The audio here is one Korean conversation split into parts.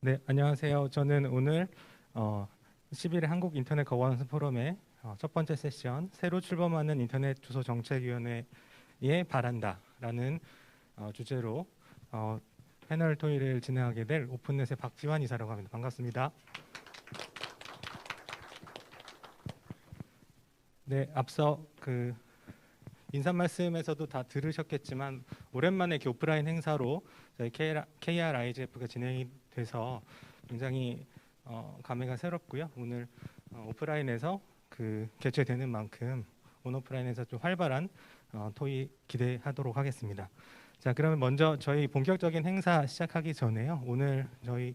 네, 안녕하세요. 저는 오늘 11회 한국 인터넷 거버넌스 포럼의 첫 번째 세션 새로 출범하는 인터넷 주소 정책위원회에 바란다라는 주제로 패널 토의를 진행하게 될 오픈넷의 박지환 이사라고 합니다. 반갑습니다. 네, 앞서 그 인사 말씀에서도 다 들으셨겠지만 오랜만에 이렇게 오프라인 행사로 저희 KRIGF가 진행이 돼서 굉장히 감회가 새롭고요. 오늘 오프라인에서 개최되는 만큼 온오프라인에서 좀 활발한 토의 기대하도록 하겠습니다. 자, 그러면 먼저 저희 본격적인 행사 시작하기 전에요. 오늘 저희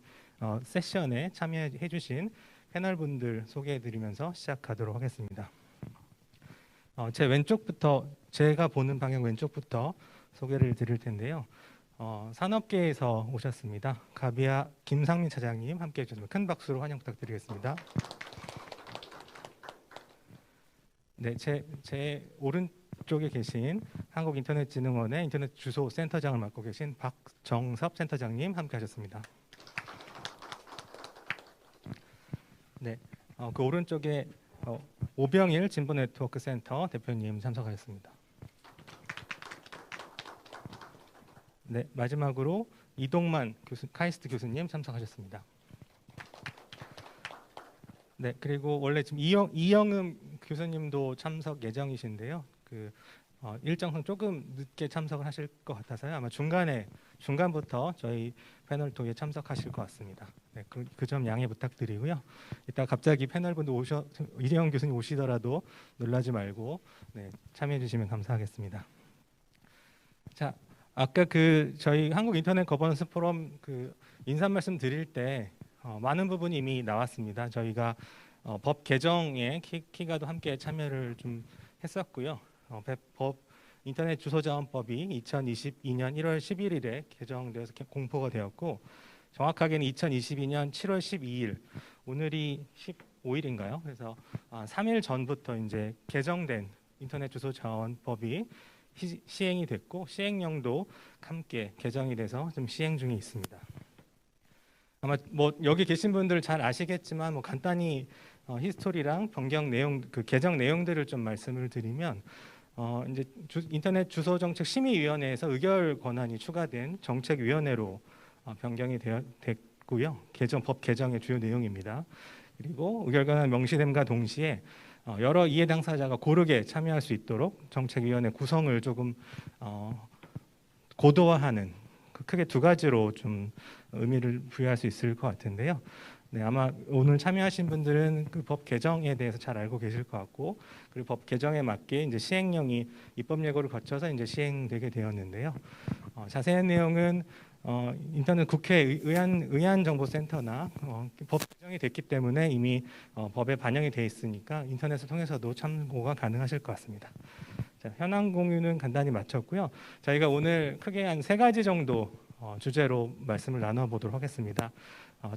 세션에 참여해주신 패널분들 소개해드리면서 시작하도록 하겠습니다. 제 왼쪽부터 제가 보는 방향 왼쪽부터 소개를 드릴 텐데요. 산업계에서 오셨습니다. 가비아 김상민 차장님 함께해 주시면 큰 박수로 환영 부탁드리겠습니다. 네, 제 오른쪽에 계신 한국인터넷진흥원의 인터넷 주소 센터장을 맡고 계신 박정섭 센터장님 함께하셨습니다. 네, 그 오른쪽에 오병일 진보네트워크센터 대표님 참석하셨습니다. 네, 마지막으로 이동만 카이스트 교수님 참석하셨습니다. 네, 그리고 원래 지금 이영음 교수님도 참석 예정이신데요. 일정상 조금 늦게 참석을 하실 것 같아서요. 아마 중간부터 저희 패널 토의에 참석하실 것 같습니다. 네, 그 점 양해 부탁드리고요. 이따 갑자기 패널분들 이재영 교수님 오시더라도 놀라지 말고 참여해 주시면 감사하겠습니다. 자, 아까 저희 한국 인터넷 거버넌스 포럼 인사 말씀 드릴 때 많은 부분이 이미 나왔습니다. 저희가 법 개정에 키가도 함께 참여를 좀 했었고요. 법 인터넷 주소자원법이 2022년 1월 11일에 개정되어서 공포가 되었고 정확하게는 2022년 7월 12일 오늘이 15일인가요? 그래서 3일 전부터 이제 개정된 인터넷 주소자원법이 시행이 됐고 시행령도 함께 개정이 돼서 좀 시행 중에 있습니다. 아마 여기 계신 분들 잘 아시겠지만 간단히 히스토리랑 변경 내용 개정 내용들을 좀 말씀을 드리면 이제 인터넷 주소 정책 심의위원회에서 의결 권한이 추가된 정책위원회로 변경이 됐고요. 법 개정의 주요 내용입니다. 그리고 의결 권한 명시됨과 동시에 여러 이해 당사자가 고르게 참여할 수 있도록 정책위원회 구성을 조금 고도화하는 크게 두 가지로 좀 의미를 부여할 수 있을 것 같은데요. 네, 아마 오늘 참여하신 분들은 법 개정에 대해서 잘 알고 계실 것 같고, 그리고 법 개정에 맞게 이제 시행령이 입법 예고를 거쳐서 이제 시행되게 되었는데요. 자세한 내용은 인터넷 국회 의안정보센터나 법 개정이 됐기 때문에 이미 법에 반영이 돼 있으니까 인터넷을 통해서도 참고가 가능하실 것 같습니다. 자, 현황 공유는 간단히 마쳤고요. 저희가 오늘 크게 한 3가지 정도 주제로 말씀을 나눠보도록 하겠습니다.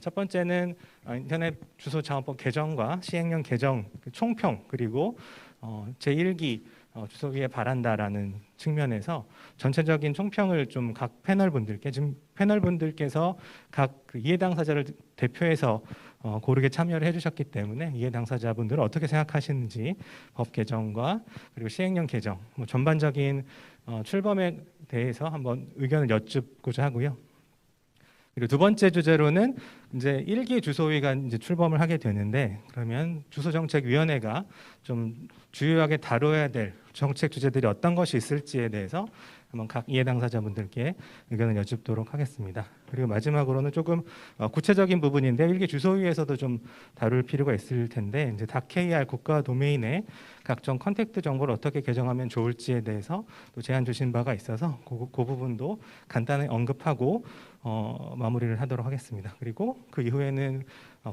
첫 번째는 인터넷 주소 자원법 개정과 시행령 개정 총평 그리고 제1기 주소위에 바란다라는 측면에서 전체적인 총평을 좀 각 패널분들께 지금 패널분들께서 각 이해 당사자를 대표해서 고르게 참여를 해주셨기 때문에 이해 당사자분들은 어떻게 생각하시는지 법 개정과 그리고 시행령 개정 전반적인 출범에 대해서 한번 의견을 여쭙고자 하고요. 그리고 두 번째 주제로는 이제 1기 주소위가 이제 출범을 하게 되는데 그러면 주소정책위원회가 좀 주요하게 다뤄야 될 정책 주제들이 어떤 것이 있을지에 대해서 한번 각 이해 당사자분들께 의견을 여쭙도록 하겠습니다. 그리고 마지막으로는 조금 구체적인 부분인데 1기 주소위에서도 좀 다룰 필요가 있을 텐데 이제 .kr 국가 도메인의 각종 컨택트 정보를 어떻게 개정하면 좋을지에 대해서 또 제안 주신 바가 있어서 그 부분도 간단히 언급하고 마무리를 하도록 하겠습니다. 그리고 그 이후에는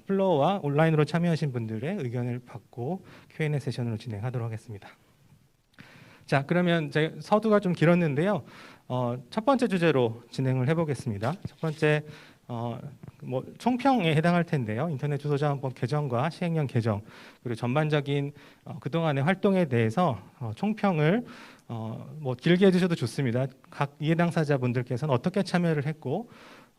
플로어와 온라인으로 참여하신 분들의 의견을 받고 Q&A 세션으로 진행하도록 하겠습니다. 자, 그러면 제 서두가 좀 길었는데요. 첫 번째 주제로 진행을 해보겠습니다. 첫 번째 총평에 해당할 텐데요. 인터넷 주소자원법 개정과 시행령 개정 그리고 전반적인 그동안의 활동에 대해서 총평을 뭐 길게 해주셔도 좋습니다. 각 이해 당사자분들께서는 어떻게 참여를 했고,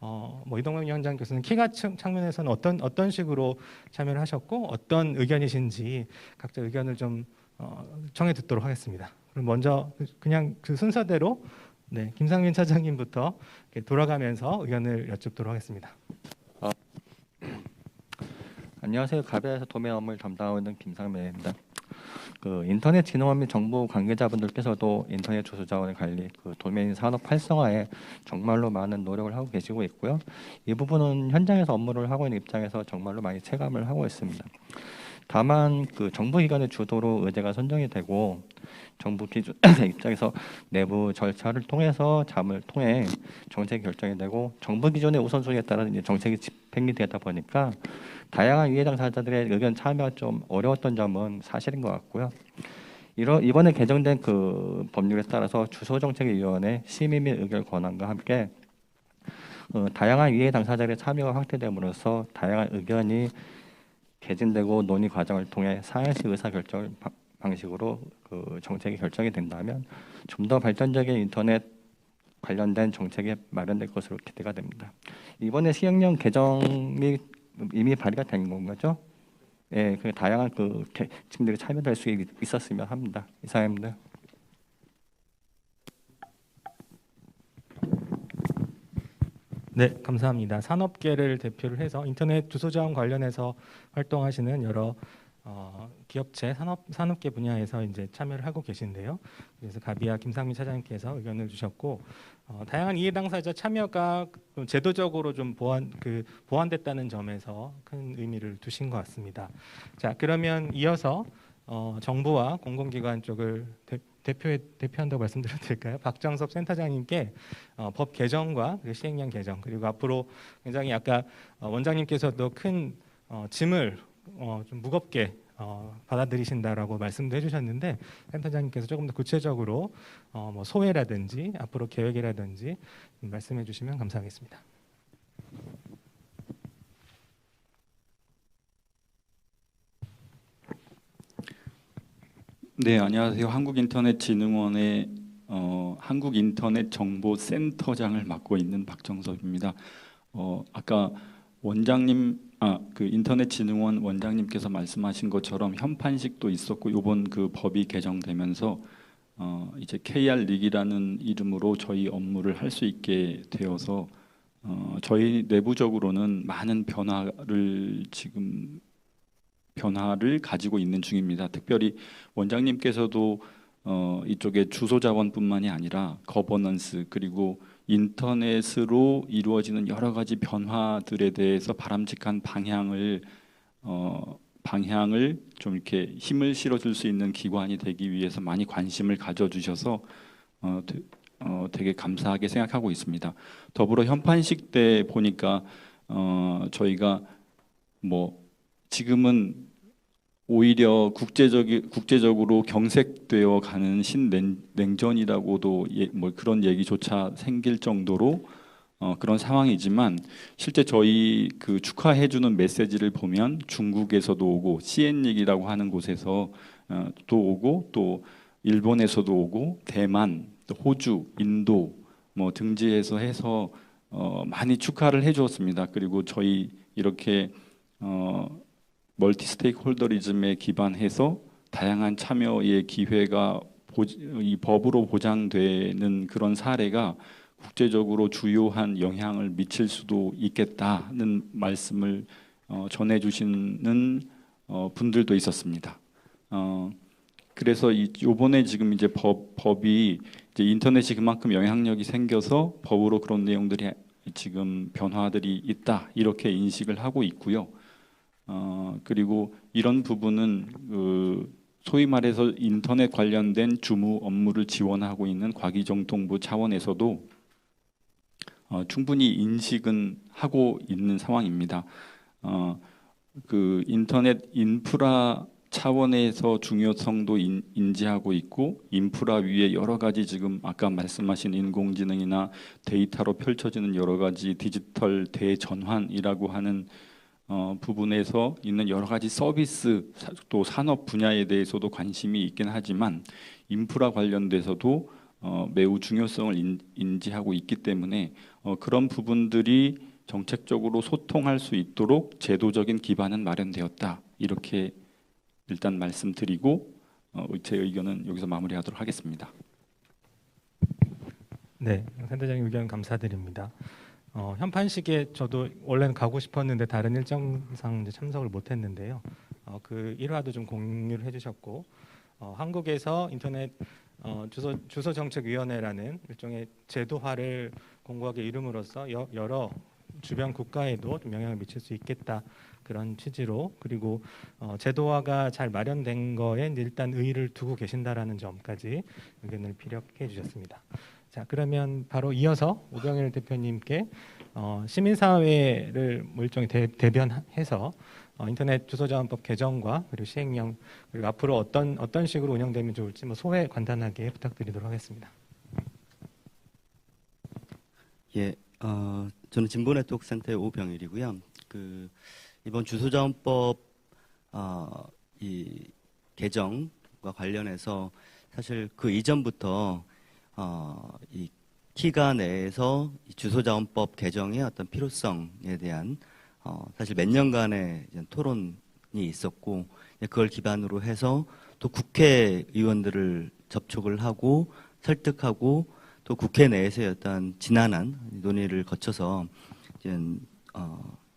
뭐 이동명 위원장께서는 키가 측면에서는 어떤 식으로 참여를 하셨고 어떤 의견이신지 각자 의견을 좀 청해 듣도록 하겠습니다. 그럼 먼저 그냥 그 순서대로 네, 김상민 차장님부터 이렇게 돌아가면서 의견을 여쭙도록 하겠습니다. 안녕하세요. 가비아에서 도매 업무를 담당하고 있는 김상민입니다. 그 인터넷진흥원 및 정부 관계자분들께서도 인터넷 주소 자원의 관리, 그 도메인 산업 활성화에 정말로 많은 노력을 하고 계시고 있고요. 이 부분은 현장에서 업무를 하고 있는 입장에서 정말로 많이 체감을 하고 있습니다. 다만 그 정부 기관의 주도로 의제가 선정이 되고 정부 기준 입장에서 내부 절차를 통해서 잠을 통해 정책 결정이 되고 정부 기준의 우선순위에 따라 이제 정책이 집행이 되다 보니까 다양한 이해 당사자들의 의견 참여가 좀 어려웠던 점은 사실인 것 같고요. 이번에 개정된 그 법률에 따라서 주소정책위원회 심의 및 의결 권한과 함께 다양한 이해 당사자들의 참여가 확대됨으로써 다양한 의견이 개진되고 논의 과정을 통해 상해시 의사결정 방식으로 그 정책이 결정이 된다면 좀 더 발전적인 인터넷 관련된 정책이 마련될 것으로 기대가 됩니다. 이번에 시행령 개정이 이미 발의가 된 거죠? 예, 그 다양한 그 계층들이 참여할 수 있었으면 합니다. 이상입니다. 네, 감사합니다. 산업계를 대표를 해서 인터넷 주소 자원 관련해서 활동하시는 여러 기업체 산업계 분야에서 이제 참여를 하고 계신데요. 그래서 가비아 김상민 차장님께서 의견을 주셨고 다양한 이해 당사자 참여가 제도적으로 좀 보완됐다는 점에서 큰 의미를 두신 것 같습니다. 자, 그러면 이어서 정부와 공공기관 쪽을 대표한다고 말씀드려도 될까요? 박정섭 센터장님께 법 개정과 시행령 개정 그리고 앞으로 굉장히 아까 원장님께서도 큰 짐을 좀 무겁게 받아들이신다라고 말씀도 해주셨는데 센터장님께서 조금 더 구체적으로 뭐 소회라든지 앞으로 계획이라든지 말씀해 주시면 감사하겠습니다. 네, 안녕하세요. 한국인터넷진흥원의 한국인터넷정보센터장을 맡고 있는 박정섭입니다. 아까 원장님, 그 인터넷진흥원 원장님께서 말씀하신 것처럼 현판식도 있었고 이번 그 법이 개정되면서 이제 KR 릭이라는 이름으로 저희 업무를 할 수 있게 되어서 저희 내부적으로는 많은 변화를 가지고 있는 중입니다. 특별히 원장님께서도 이쪽에 주소 자원뿐만이 아니라 거버넌스 그리고 인터넷으로 이루어지는 여러 가지 변화들에 대해서 바람직한 방향을 좀 이렇게 힘을 실어줄 수 있는 기관이 되기 위해서 많이 관심을 가져주셔서 되게 감사하게 생각하고 있습니다. 더불어 현판식 때 보니까 저희가 뭐 지금은 오히려 국제적으로 경색되어 가는 신냉전이라고도 뭐 그런 얘기조차 생길 정도로 그런 상황이지만 실제 저희 그 축하해주는 메시지를 보면 중국에서도 오고 CN닉이라고 하는 곳에서 또 오고 또 일본에서도 오고 대만, 또 호주, 인도 뭐 등지에서 해서 많이 축하를 해주었습니다. 그리고 저희 이렇게 멀티 스테이크홀더리즘에 기반해서 다양한 참여의 기회가 이 법으로 보장되는 그런 사례가 국제적으로 주요한 영향을 미칠 수도 있겠다는 말씀을 전해주시는 분들도 있었습니다. 그래서 이번에 지금 이제 법이 이제 인터넷이 그만큼 영향력이 생겨서 법으로 그런 내용들이 지금 변화들이 있다 이렇게 인식을 하고 있고요. 그리고 이런 부분은 소위 말해서 인터넷 관련된 주무 업무를 지원하고 있는 과기정통부 차원에서도 충분히 인식은 하고 있는 상황입니다. 그 인터넷 인프라 차원에서 중요성도 인지하고 있고 인프라 위에 여러 가지 지금 아까 말씀하신 인공지능이나 데이터로 펼쳐지는 여러 가지 디지털 대전환이라고 하는 부분에서 있는 여러 가지 서비스 또 산업 분야에 대해서도 관심이 있긴 하지만 인프라 관련돼서도 매우 중요성을 인지하고 있기 때문에 그런 부분들이 정책적으로 소통할 수 있도록 제도적인 기반은 마련되었다. 이렇게 일단 말씀드리고 제 의견은 여기서 마무리하도록 하겠습니다. 네, 센터장님 의견 감사드립니다. 현판식에 저도 원래는 가고 싶었는데 다른 일정상 이제 참석을 못했는데요. 그 일화도 좀 공유를 해주셨고 한국에서 인터넷 주소정책위원회라는 일종의 제도화를 공고하게 이름으로써 여러 주변 국가에도 좀 영향을 미칠 수 있겠다 그런 취지로 그리고 제도화가 잘 마련된 거에 이제 일단 의의를 두고 계신다라는 점까지 의견을 피력해 주셨습니다. 자 그러면 바로 이어서 오병일 대표님께 시민사회를 뭐 일종의 대변해서 인터넷 주소자원법 개정과 그리고 시행령 그리고 앞으로 어떤 식으로 운영되면 좋을지 뭐 소회 간단하게 부탁드리도록 하겠습니다. 예, 저는 진보네트워크센터의 오병일이고요. 이번 주소자원법 이 개정과 관련해서 사실 그 이전부터 이 키가 내에서 이 주소자원법 개정의 어떤 필요성에 대한 사실 몇 년간의 토론이 있었고 그걸 기반으로 해서 또 국회의원들을 접촉을 하고 설득하고 또 국회 내에서의 어떤 지난한 논의를 거쳐서 이제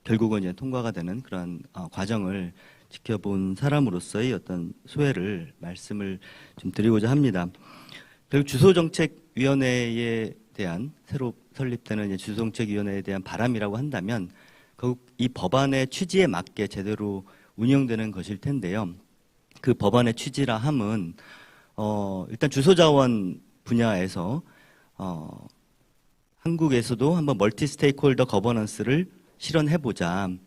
결국은 이제 통과가 되는 그런 과정을 지켜본 사람으로서의 어떤 소회를 말씀을 좀 드리고자 합니다. 그리고 주소정책위원회에 대한 새로 설립되는 이제 주소정책위원회에 대한 바람이라고 한다면 결국 이 법안의 취지에 맞게 제대로 운영되는 것일 텐데요. 그 법안의 취지라 함은 일단 주소자원 분야에서 한국에서도 한번 멀티 스테이크홀더 거버넌스를 실현해보자라는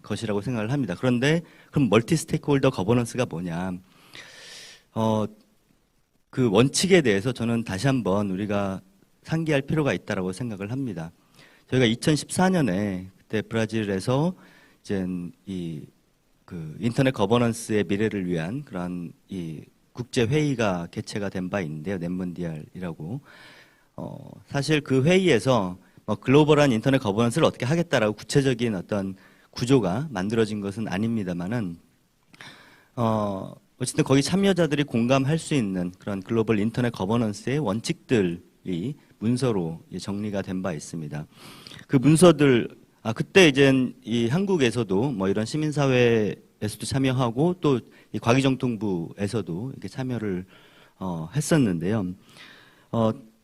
것이라고 생각을 합니다. 그런데 그럼 멀티 스테이크홀더 거버넌스가 뭐냐? 그 원칙에 대해서 저는 다시 한번 우리가 상기할 필요가 있다라고 생각을 합니다. 저희가 2014년에 그때 브라질에서 이제 그 인터넷 거버넌스의 미래를 위한 그런 이 국제 회의가 개최가 된 바 있는데요, 넷문디알이라고. 사실 그 회의에서 글로벌한 인터넷 거버넌스를 어떻게 하겠다라고 구체적인 어떤 구조가 만들어진 것은 아닙니다만은 어쨌든 거기 참여자들이 공감할 수 있는 그런 글로벌 인터넷 거버넌스의 원칙들이 문서로 정리가 된 바 있습니다. 그 문서들 그때 이제 이 한국에서도 뭐 이런 시민사회에서도 참여하고 또 이 과기정통부에서도 이렇게 참여를 했었는데요.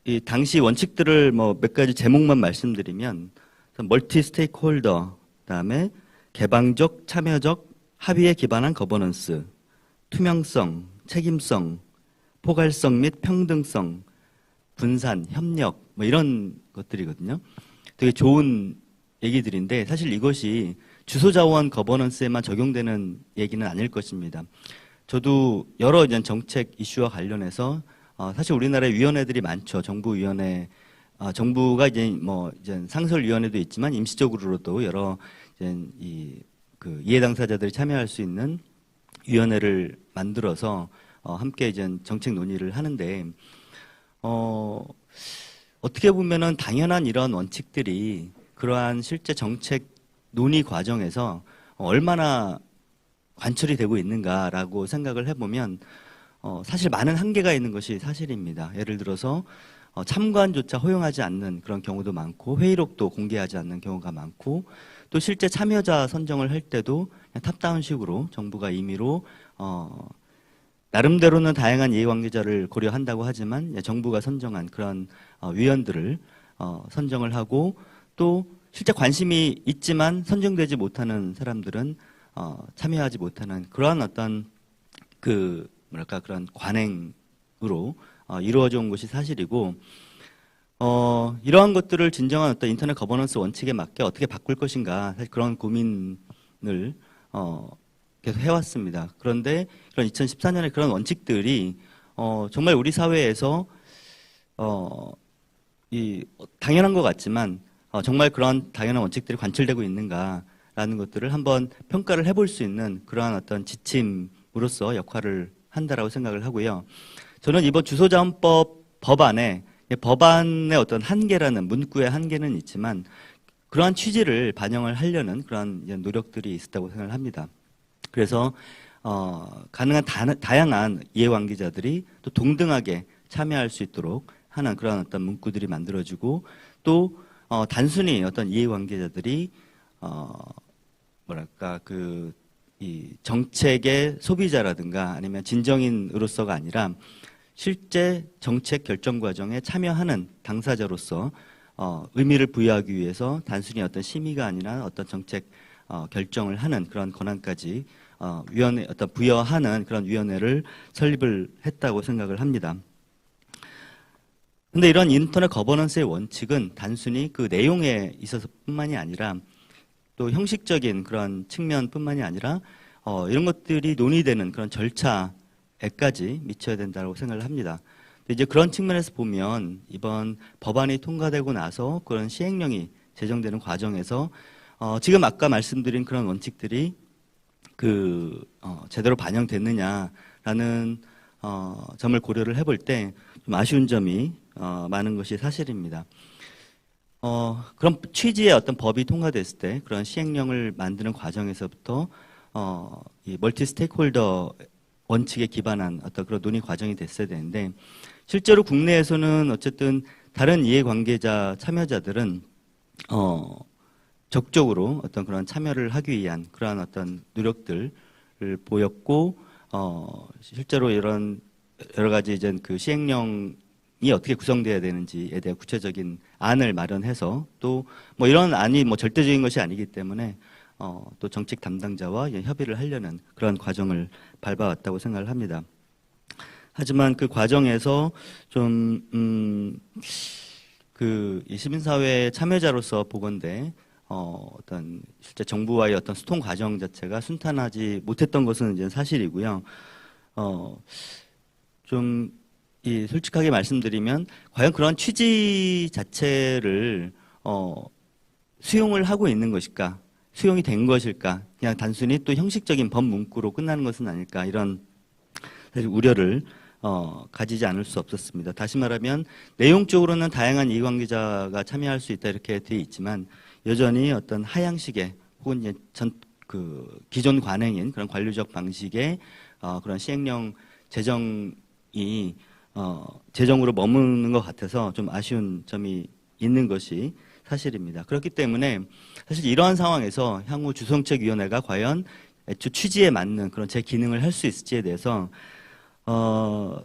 이 당시 원칙들을 뭐 몇 가지 제목만 말씀드리면 멀티 스테이크홀더, 그다음에 개방적, 참여적, 합의에 기반한 거버넌스, 투명성, 책임성, 포괄성 및 평등성, 분산, 협력 뭐 이런 것들이거든요. 되게 좋은 얘기들인데 사실 이것이 주소자원 거버넌스에만 적용되는 얘기는 아닐 것입니다. 저도 여러 이제 정책 이슈와 관련해서 사실 우리나라에 위원회들이 많죠. 정부위원회, 정부가 이제 뭐 이제 상설위원회도 있지만 임시적으로도 여러 이제 그 이해 당사자들이 참여할 수 있는 위원회를 만들어서 함께 이제 정책 논의를 하는데 어떻게 보면은 당연한 이런 원칙들이 그러한 실제 정책 논의 과정에서 얼마나 관철이 되고 있는가라고 생각을 해보면 사실 많은 한계가 있는 것이 사실입니다. 예를 들어서 참관조차 허용하지 않는 그런 경우도 많고 회의록도 공개하지 않는 경우가 많고 또 실제 참여자 선정을 할 때도 그냥 탑다운식으로 정부가 임의로 나름대로는 다양한 이해관계자를 고려한다고 하지만 정부가 선정한 그런 위원들을 선정을 하고 또 실제 관심이 있지만 선정되지 못하는 사람들은 참여하지 못하는 그러한 어떤 그 뭐랄까 그런 관행으로 이루어져 온 것이 사실이고 이러한 것들을 진정한 어떤 인터넷 거버넌스 원칙에 맞게 어떻게 바꿀 것인가 사실 그런 고민을 계속 해왔습니다. 그런데 그런 2014년에 그런 원칙들이 정말 우리 사회에서 당연한 것 같지만 정말 그런 당연한 원칙들이 관철되고 있는가 라는 것들을 한번 평가를 해볼 수 있는 그러한 어떤 지침으로서 역할을 한다라고 생각을 하고요. 저는 이번 주소자원법 법안에 법안의 어떤 한계라는 문구의 한계는 있지만 그러한 취지를 반영을 하려는 그러한 이제 노력들이 있었다고 생각을 합니다. 그래서 가능한 다양한 이해관계자들이 또 동등하게 참여할 수 있도록 하는 그런 어떤 문구들이 만들어지고 또 단순히 어떤 이해관계자들이 뭐랄까 이 정책의 소비자라든가 아니면 진정인으로서가 아니라 실제 정책 결정 과정에 참여하는 당사자로서 의미를 부여하기 위해서 단순히 어떤 심의가 아니라 어떤 정책 결정을 하는 그런 권한까지 위원회 어떤 부여하는 그런 위원회를 설립을 했다고 생각을 합니다. 근데 이런 인터넷 거버넌스의 원칙은 단순히 그 내용에 있어서뿐만이 아니라 또 형식적인 그런 측면뿐만이 아니라 이런 것들이 논의되는 그런 절차에까지 미쳐야 된다고 생각을 합니다. 근데 이제 그런 측면에서 보면 이번 법안이 통과되고 나서 그런 시행령이 제정되는 과정에서 지금 아까 말씀드린 그런 원칙들이 제대로 반영됐느냐라는 점을 고려를 해볼 때 좀 아쉬운 점이 많은 것이 사실입니다. 그런 취지의 어떤 법이 통과됐을 때 그런 시행령을 만드는 과정에서부터 이 멀티 스테이크홀더 원칙에 기반한 어떤 그런 논의 과정이 됐어야 되는데 실제로 국내에서는 어쨌든 다른 이해관계자 참여자들은 적극적으로 어떤 그런 참여를 하기 위한 그러한 어떤 노력들을 보였고 실제로 이런 여러 가지 이제 그 시행령이 어떻게 구성돼야 되는지에 대한 구체적인 안을 마련해서 또 뭐 이런 안이 뭐 절대적인 것이 아니기 때문에 또 정책 담당자와 협의를 하려는 그런 과정을 밟아왔다고 생각을 합니다. 하지만 그 과정에서 좀 이 시민사회 참여자로서 보건대 어떤 실제 정부와의 어떤 소통 과정 자체가 순탄하지 못했던 것은 이제 사실이고요. 좀 솔직하게 말씀드리면 과연 그런 취지 자체를 수용을 하고 있는 것일까? 수용이 된 것일까? 그냥 단순히 또 형식적인 법 문구로 끝나는 것은 아닐까? 이런 사실 우려를 가지지 않을 수 없었습니다. 다시 말하면 내용적으로는 다양한 이해관계자가 참여할 수 있다 이렇게 되어 있지만 여전히 어떤 하향식의 혹은 이제 기존 관행인 그런 관료적 방식의 그런 시행령 제정이 제정으로 머무는 것 같아서 좀 아쉬운 점이 있는 것이 사실입니다. 그렇기 때문에 사실 이러한 상황에서 향후 주정책위원회가 과연 애초 취지에 맞는 그런 제 기능을 할 수 있을지에 대해서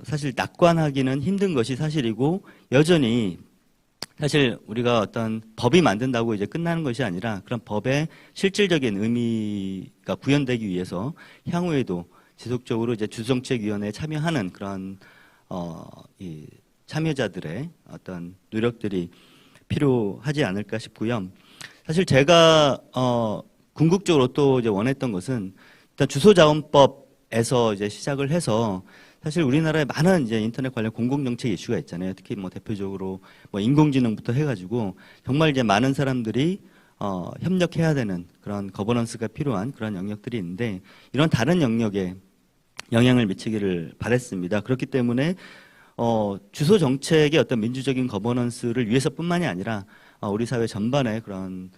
사실 낙관하기는 힘든 것이 사실이고 여전히 사실 우리가 어떤 법이 만든다고 이제 끝나는 것이 아니라 그런 법의 실질적인 의미가 구현되기 위해서 향후에도 지속적으로 이제 주정책위원회에 참여하는 그런 이 참여자들의 어떤 노력들이 필요하지 않을까 싶고요. 사실 제가 궁극적으로 또 이제 원했던 것은 일단 주소자원법에서 이제 시작을 해서 사실 우리나라에 많은 이제 인터넷 관련 공공정책 이슈가 있잖아요. 특히 뭐 대표적으로 뭐 인공지능부터 해가지고 정말 이제 많은 사람들이 협력해야 되는 그런 거버넌스가 필요한 그런 영역들이 있는데 이런 다른 영역에 영향을 미치기를 바랬습니다. 그렇기 때문에 주소 정책의 어떤 민주적인 거버넌스를 위해서뿐만이 아니라 우리 사회 전반의 그런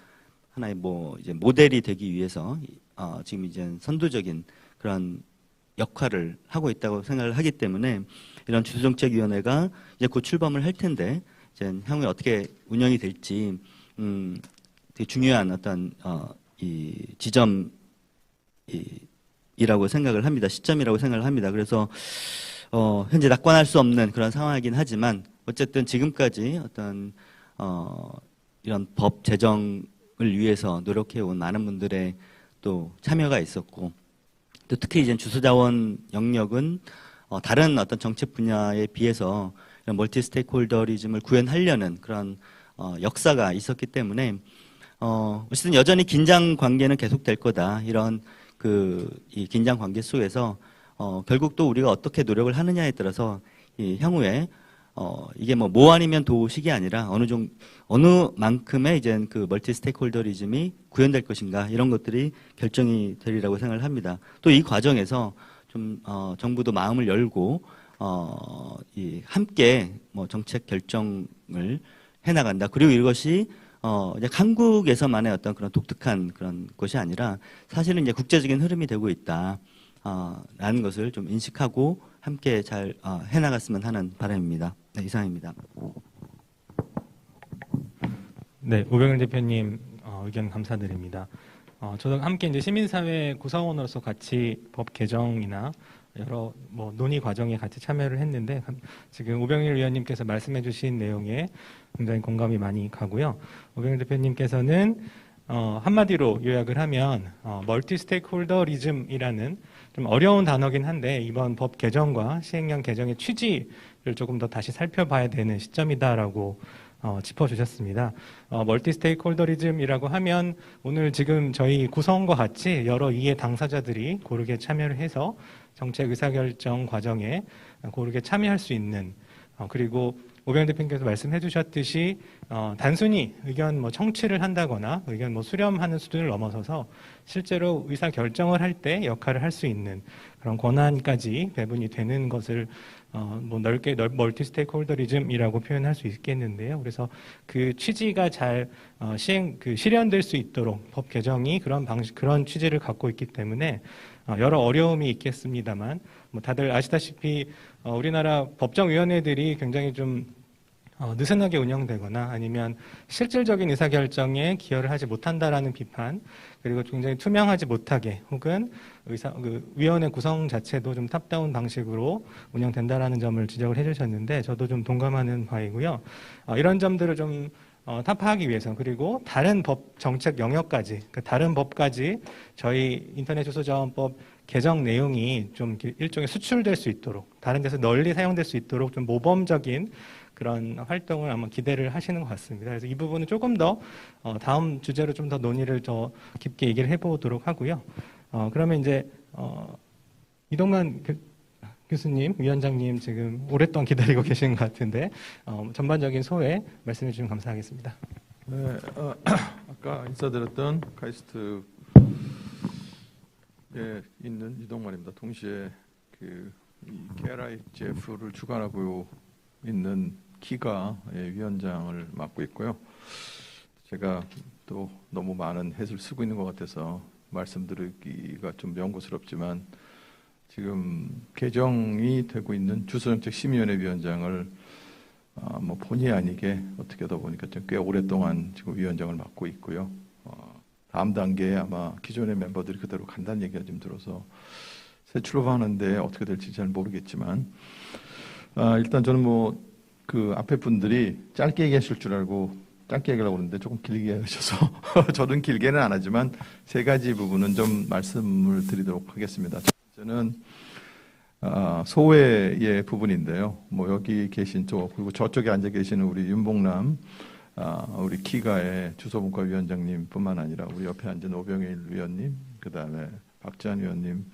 하나의 뭐 이제 모델이 되기 위해서 지금 이제 선도적인 그런 역할을 하고 있다고 생각을 하기 때문에 이런 주소정책위원회가 이제 곧 출범을 할 텐데 이제 향후에 어떻게 운영이 될지 되게 중요한 어떤 이 지점이라고 생각을 합니다. 시점이라고 생각을 합니다. 그래서 현재 낙관할 수 없는 그런 상황이긴 하지만 어쨌든 지금까지 어떤 이런 법 제정을 위해서 노력해온 많은 분들의 또 참여가 있었고 또 특히 이제 주소자원 영역은 다른 어떤 정책 분야에 비해서 이런 멀티 스테이크홀더리즘을 구현하려는 그런 역사가 있었기 때문에 어쨌든 여전히 긴장 관계는 계속될 거다. 이런 이 긴장 관계 속에서 결국 또 우리가 어떻게 노력을 하느냐에 따라서 이 향후에 이게 뭐 아니면 도식이 아니라 어느 만큼의 이제 그 멀티 스테이크홀더리즘이 구현될 것인가 이런 것들이 결정이 되리라고 생각을 합니다. 또 이 과정에서 좀 정부도 마음을 열고 함께 뭐 정책 결정을 해나간다. 그리고 이것이 이제 한국에서만의 어떤 그런 독특한 그런 것이 아니라 사실은 이제 국제적인 흐름이 되고 있다. 라는 것을 좀 인식하고 함께 잘 해나갔으면 하는 바람입니다. 네, 이상입니다. 네, 오병일 대표님 의견 감사드립니다. 저도 함께 이제 시민사회 구성원으로서 같이 법 개정이나 여러 뭐 논의 과정에 같이 참여를 했는데 지금 오병일 위원님께서 말씀해주신 내용에 굉장히 공감이 많이 가고요. 오병일 대표님께서는 한마디로 요약을 하면 멀티 스테이크홀더리즘이라는 좀 어려운 단어긴 한데 이번 법 개정과 시행령 개정의 취지를 조금 더 다시 살펴봐야 되는 시점이다라고 짚어주셨습니다. 멀티 스테이크홀더리즘이라고 하면 오늘 지금 저희 구성과 같이 여러 이해 당사자들이 고르게 참여를 해서 정책 의사결정 과정에 고르게 참여할 수 있는 그리고 오병일 대표님께서 말씀해 주셨듯이 단순히 의견 뭐 청취를 한다거나 의견 뭐 수렴하는 수준을 넘어서서 실제로 의사 결정을 할 때 역할을 할 수 있는 그런 권한까지 배분이 되는 것을 뭐 넓게 멀티 스테이크홀더리즘이라고 표현할 수 있겠는데요. 그래서 그 취지가 잘 실현될 수 있도록 법 개정이 그런 취지를 갖고 있기 때문에 여러 어려움이 있겠습니다만 뭐 다들 아시다시피 우리나라 법정위원회들이 굉장히 좀 느슨하게 운영되거나 아니면 실질적인 의사결정에 기여를 하지 못한다라는 비판 그리고 굉장히 투명하지 못하게 혹은 위원회 구성 자체도 좀 탑다운 방식으로 운영된다라는 점을 지적을 해주셨는데 저도 좀 동감하는 바이고요. 이런 점들을 좀 타파하기 위해서 그리고 다른 법 정책 영역까지 다른 법까지 저희 인터넷 주소자원법 개정 내용이 좀 일종의 수출될 수 있도록 다른 데서 널리 사용될 수 있도록 좀 모범적인 그런 활동을 아마 기대를 하시는 것 같습니다. 그래서 이 부분은 조금 더 다음 주제로 좀 더 논의를 더 깊게 얘기를 해보도록 하고요. 그러면 이제 이동만 교수님, 위원장님 지금 오랫동안 기다리고 계신 것 같은데 전반적인 소회 말씀해 주시면 감사하겠습니다. 네, 아까 인사드렸던 카이스트에 있는 이동만입니다. 동시에 이 KRIGF를 주관하고 있는 키가 위원장을 맡고 있고요. 제가 또 너무 많은 햇을 쓰고 있는 것 같아서 말씀드리기가 좀 명고스럽지만 지금 개정이 되고 있는 주소정책심의위원회 위원장을 뭐 본의 아니게 어떻게 하다 보니까 좀 꽤 오랫동안 지금 위원장을 맡고 있고요. 다음 단계에 아마 기존의 멤버들이 그대로 간다는 얘기가 좀 들어서 새 출범하는데 어떻게 될지 잘 모르겠지만 일단 저는 뭐 그 앞에 분들이 짧게 얘기하실 줄 알고 짧게 얘기하려고 그러는데 조금 길게 하셔서 저는 길게는 안 하지만 세 가지 부분은 좀 말씀을 드리도록 하겠습니다. 저는 소외의 부분인데요. 뭐 여기 계신 쪽 그리고 저쪽에 앉아 계시는 우리 윤봉남 우리 키가의 주소분과 위원장님뿐만 아니라 우리 옆에 앉은 오병일 위원님 그다음에 박지한 위원님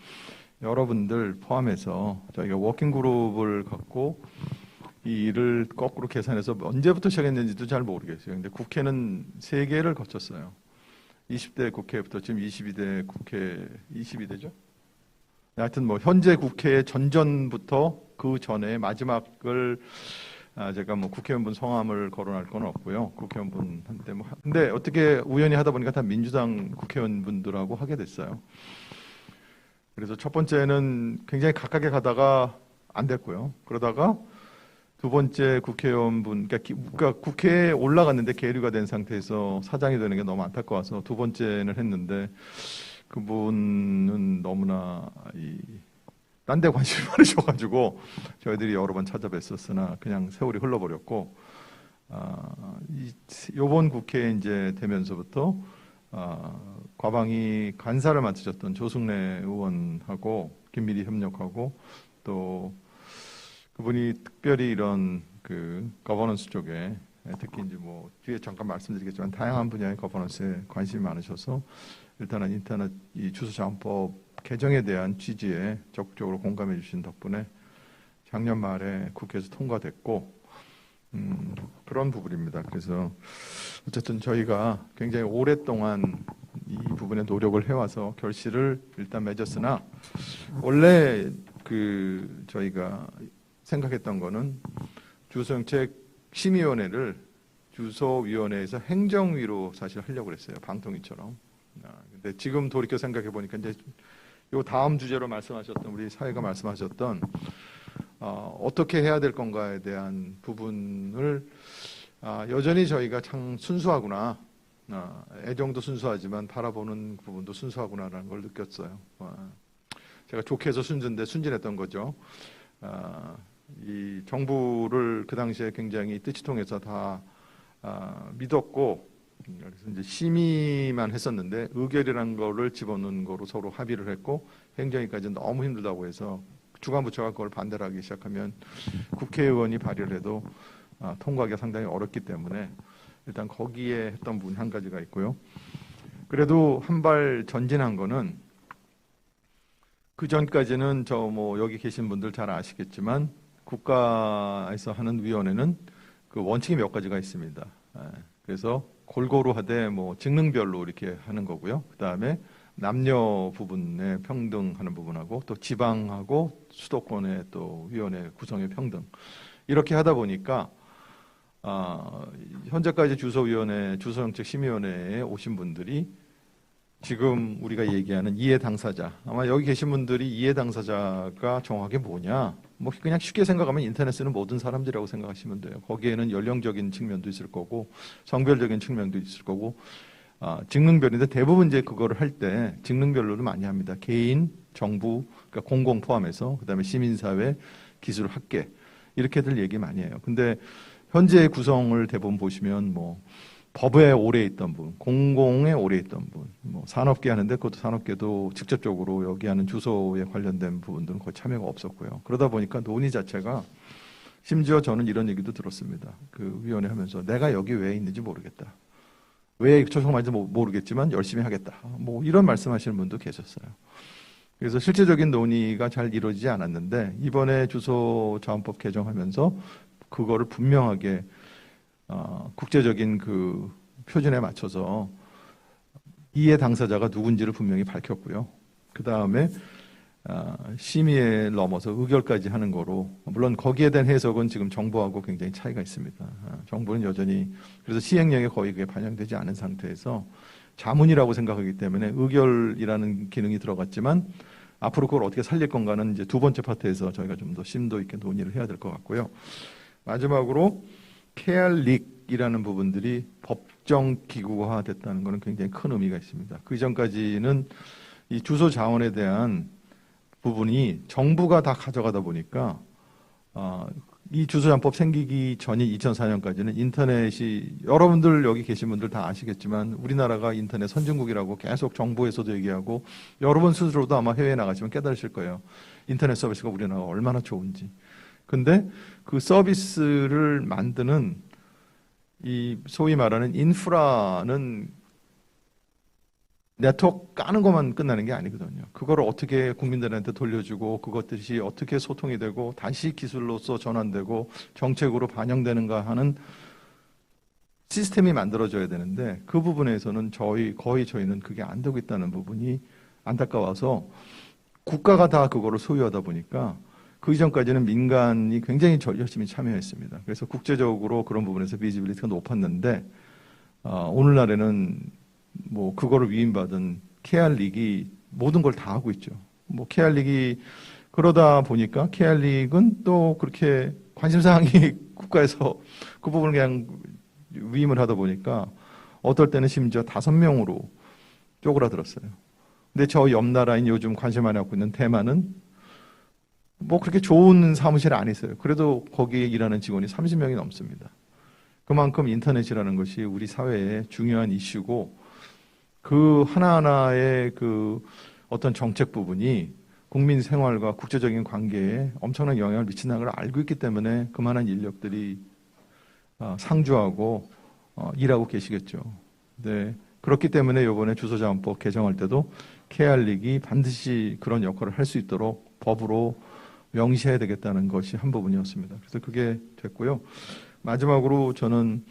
여러분들 포함해서 저희가 워킹그룹을 갖고 이 일을 거꾸로 계산해서 언제부터 시작했는지도 잘 모르겠어요. 근데 국회는 3개를 거쳤어요. 20대 국회부터 지금 22대 국회 22대죠. 하여튼 뭐 현재 국회 전전부터 그 전에 마지막을 제가 뭐 국회의원분 성함을 거론할 건 없고요. 국회의원분한테 뭐 근데 어떻게 우연히 하다 보니까 다 민주당 국회의원분들하고 하게 됐어요. 그래서 첫 번째는 굉장히 가깝게 가다가 안 됐고요. 그러다가 두 번째 국회의원분, 그러니까 국회에 올라갔는데 계류가 된 상태에서 사장이 되는 게 너무 안타까워서 두 번째는 했는데 그분은 너무나 딴 데 관심이 많으셔가지고 저희들이 여러 번 찾아뵀었으나 그냥 세월이 흘러버렸고 이번 국회에 이제 되면서부터 과방위 간사를 맡으셨던 조승래 의원하고 긴밀히 협력하고 또 그분이 특별히 이런 그 거버넌스 쪽에 특히 이제 뭐 뒤에 잠깐 말씀드리겠지만 다양한 분야의 거버넌스에 관심이 많으셔서 일단은 인터넷 이 주소자원법 개정에 대한 취지에 적극적으로 공감해 주신 덕분에 작년 말에 국회에서 통과됐고 그런 부분입니다. 그래서 어쨌든 저희가 굉장히 오랫동안 이 부분에 노력을 해와서 결실을 일단 맺었으나 원래 그 저희가 생각했던 거는 주소정책 심의위원회를 주소위원회에서 행정위로 사실 하려고 그랬어요. 방통위처럼. 근데 지금 돌이켜 생각해 보니까 이제 요 다음 주제로 말씀하셨던 우리 사회가 말씀하셨던 어떻게 해야 될 건가에 대한 부분을 여전히 저희가 참 순수하구나. 애정도 순수하지만 바라보는 부분도 순수하구나라는 걸 느꼈어요. 제가 좋게 해서 순진데 순진했던 거죠. 이 정부를 그 당시에 굉장히 뜻이 통해서 다 믿었고, 그래서 이제 심의만 했었는데 의결이라는 거를 집어넣는 거로 서로 합의를 했고, 행정위까지는 너무 힘들다고 해서 주관부처가 그걸 반대를 하기 시작하면 국회의원이 발의를 해도 통과하기가 상당히 어렵기 때문에 일단 거기에 했던 부분 한 가지가 있고요. 그래도 한 발 전진한 거는 그 전까지는 저 뭐 여기 계신 분들 잘 아시겠지만 국가에서 하는 위원회는 그 원칙이 몇 가지가 있습니다. 그래서 골고루 하되 뭐 직능별로 이렇게 하는 거고요. 그 다음에 남녀 부분에 평등하는 부분하고 또 지방하고 수도권의 또 위원회 구성의 평등 이렇게 하다 보니까 현재까지 주소위원회, 주소정책심의위원회에 오신 분들이 지금 우리가 얘기하는 이해 당사자, 아마 여기 계신 분들이 이해 당사자가 정확하게 뭐냐, 뭐 그냥 쉽게 생각하면 인터넷 쓰는 모든 사람들이라고 생각하시면 돼요. 거기에는 연령적인 측면도 있을 거고 성별적인 측면도 있을 거고 직능별인데 대부분 이제 그거를 할 때 직능별로도 많이 합니다. 개인, 정부, 그러니까 공공 포함해서 그다음에 시민사회, 기술, 학계 이렇게들 얘기 많이 해요. 근데 현재 구성을 대부분 보시면 뭐 법에 오래 있던 분, 공공에 오래 있던 분, 뭐 산업계 하는데 그것도 산업계도 직접적으로 여기 하는 주소에 관련된 부분들은 거의 참여가 없었고요. 그러다 보니까 논의 자체가 심지어 저는 이런 얘기도 들었습니다. 그 위원회 하면서 내가 여기 왜 있는지 모르겠다. 왜 초청하는지 모르겠지만 열심히 하겠다. 뭐 이런 말씀하시는 분도 계셨어요. 그래서 실제적인 논의가 잘 이루어지지 않았는데 이번에 주소자원법 개정하면서 그거를 분명하게 국제적인 그 표준에 맞춰서 이해 당사자가 누군지를 분명히 밝혔고요. 그 다음에 심의에 넘어서 의결까지 하는 거로 물론 거기에 대한 해석은 지금 정부하고 굉장히 차이가 있습니다. 정부는 여전히 그래서 시행령에 거의 그게 반영되지 않은 상태에서 자문이라고 생각하기 때문에 의결이라는 기능이 들어갔지만 앞으로 그걸 어떻게 살릴 건가는 이제 두 번째 파트에서 저희가 좀 더 심도 있게 논의를 해야 될 것 같고요. 마지막으로 케알릭이라는 부분들이 법정 기구화 됐다는 것은 굉장히 큰 의미가 있습니다. 그 이전까지는 이 주소 자원에 대한 부분이 정부가 다 가져가다 보니까 이 주소자원법 생기기 전인 2004년까지는 인터넷이 여러분들 여기 계신 분들 다 아시겠지만 우리나라가 인터넷 선진국이라고 계속 정부에서도 얘기하고 여러분 스스로도 아마 해외에 나가시면 깨달으실 거예요. 인터넷 서비스가 우리나라가 얼마나 좋은지. 근데 그 서비스를 만드는 이 소위 말하는 인프라는 네트워크 까는 것만 끝나는 게 아니거든요. 그거를 어떻게 국민들한테 돌려주고 그것들이 어떻게 소통이 되고 다시 기술로서 전환되고 정책으로 반영되는가 하는 시스템이 만들어져야 되는데 그 부분에서는 거의 저희는 그게 안 되고 있다는 부분이 안타까워서 국가가 다 그거를 소유하다 보니까 그 이전까지는 민간이 굉장히 열심히 참여했습니다. 그래서 국제적으로 그런 부분에서 비지빌리티가 높았는데 오늘날에는 뭐 그거를 위임받은 케알릭이 모든 걸 다 하고 있죠. 뭐 케알릭이 그러다 보니까 케알릭은 또 그렇게 관심사항이 국가에서 그 부분을 그냥 위임을 하다 보니까 어떨 때는 심지어 5명으로 쪼그라들었어요. 근데 저 옆 나라인 요즘 관심 많이 갖고 있는 대만은 뭐 그렇게 좋은 사무실 안 있어요. 그래도 거기에 일하는 직원이 30명이 넘습니다. 그만큼 인터넷이라는 것이 우리 사회에 중요한 이슈고 그 하나하나의 그 어떤 정책 부분이 국민 생활과 국제적인 관계에 엄청난 영향을 미친다는 걸 알고 있기 때문에 그만한 인력들이 상주하고 일하고 계시겠죠. 네. 그렇기 때문에 이번에 주소자원법 개정할 때도 케알릭이 반드시 그런 역할을 할 수 있도록 법으로 명시해야 되겠다는 것이 한 부분이었습니다. 그래서 그게 됐고요. 마지막으로 저는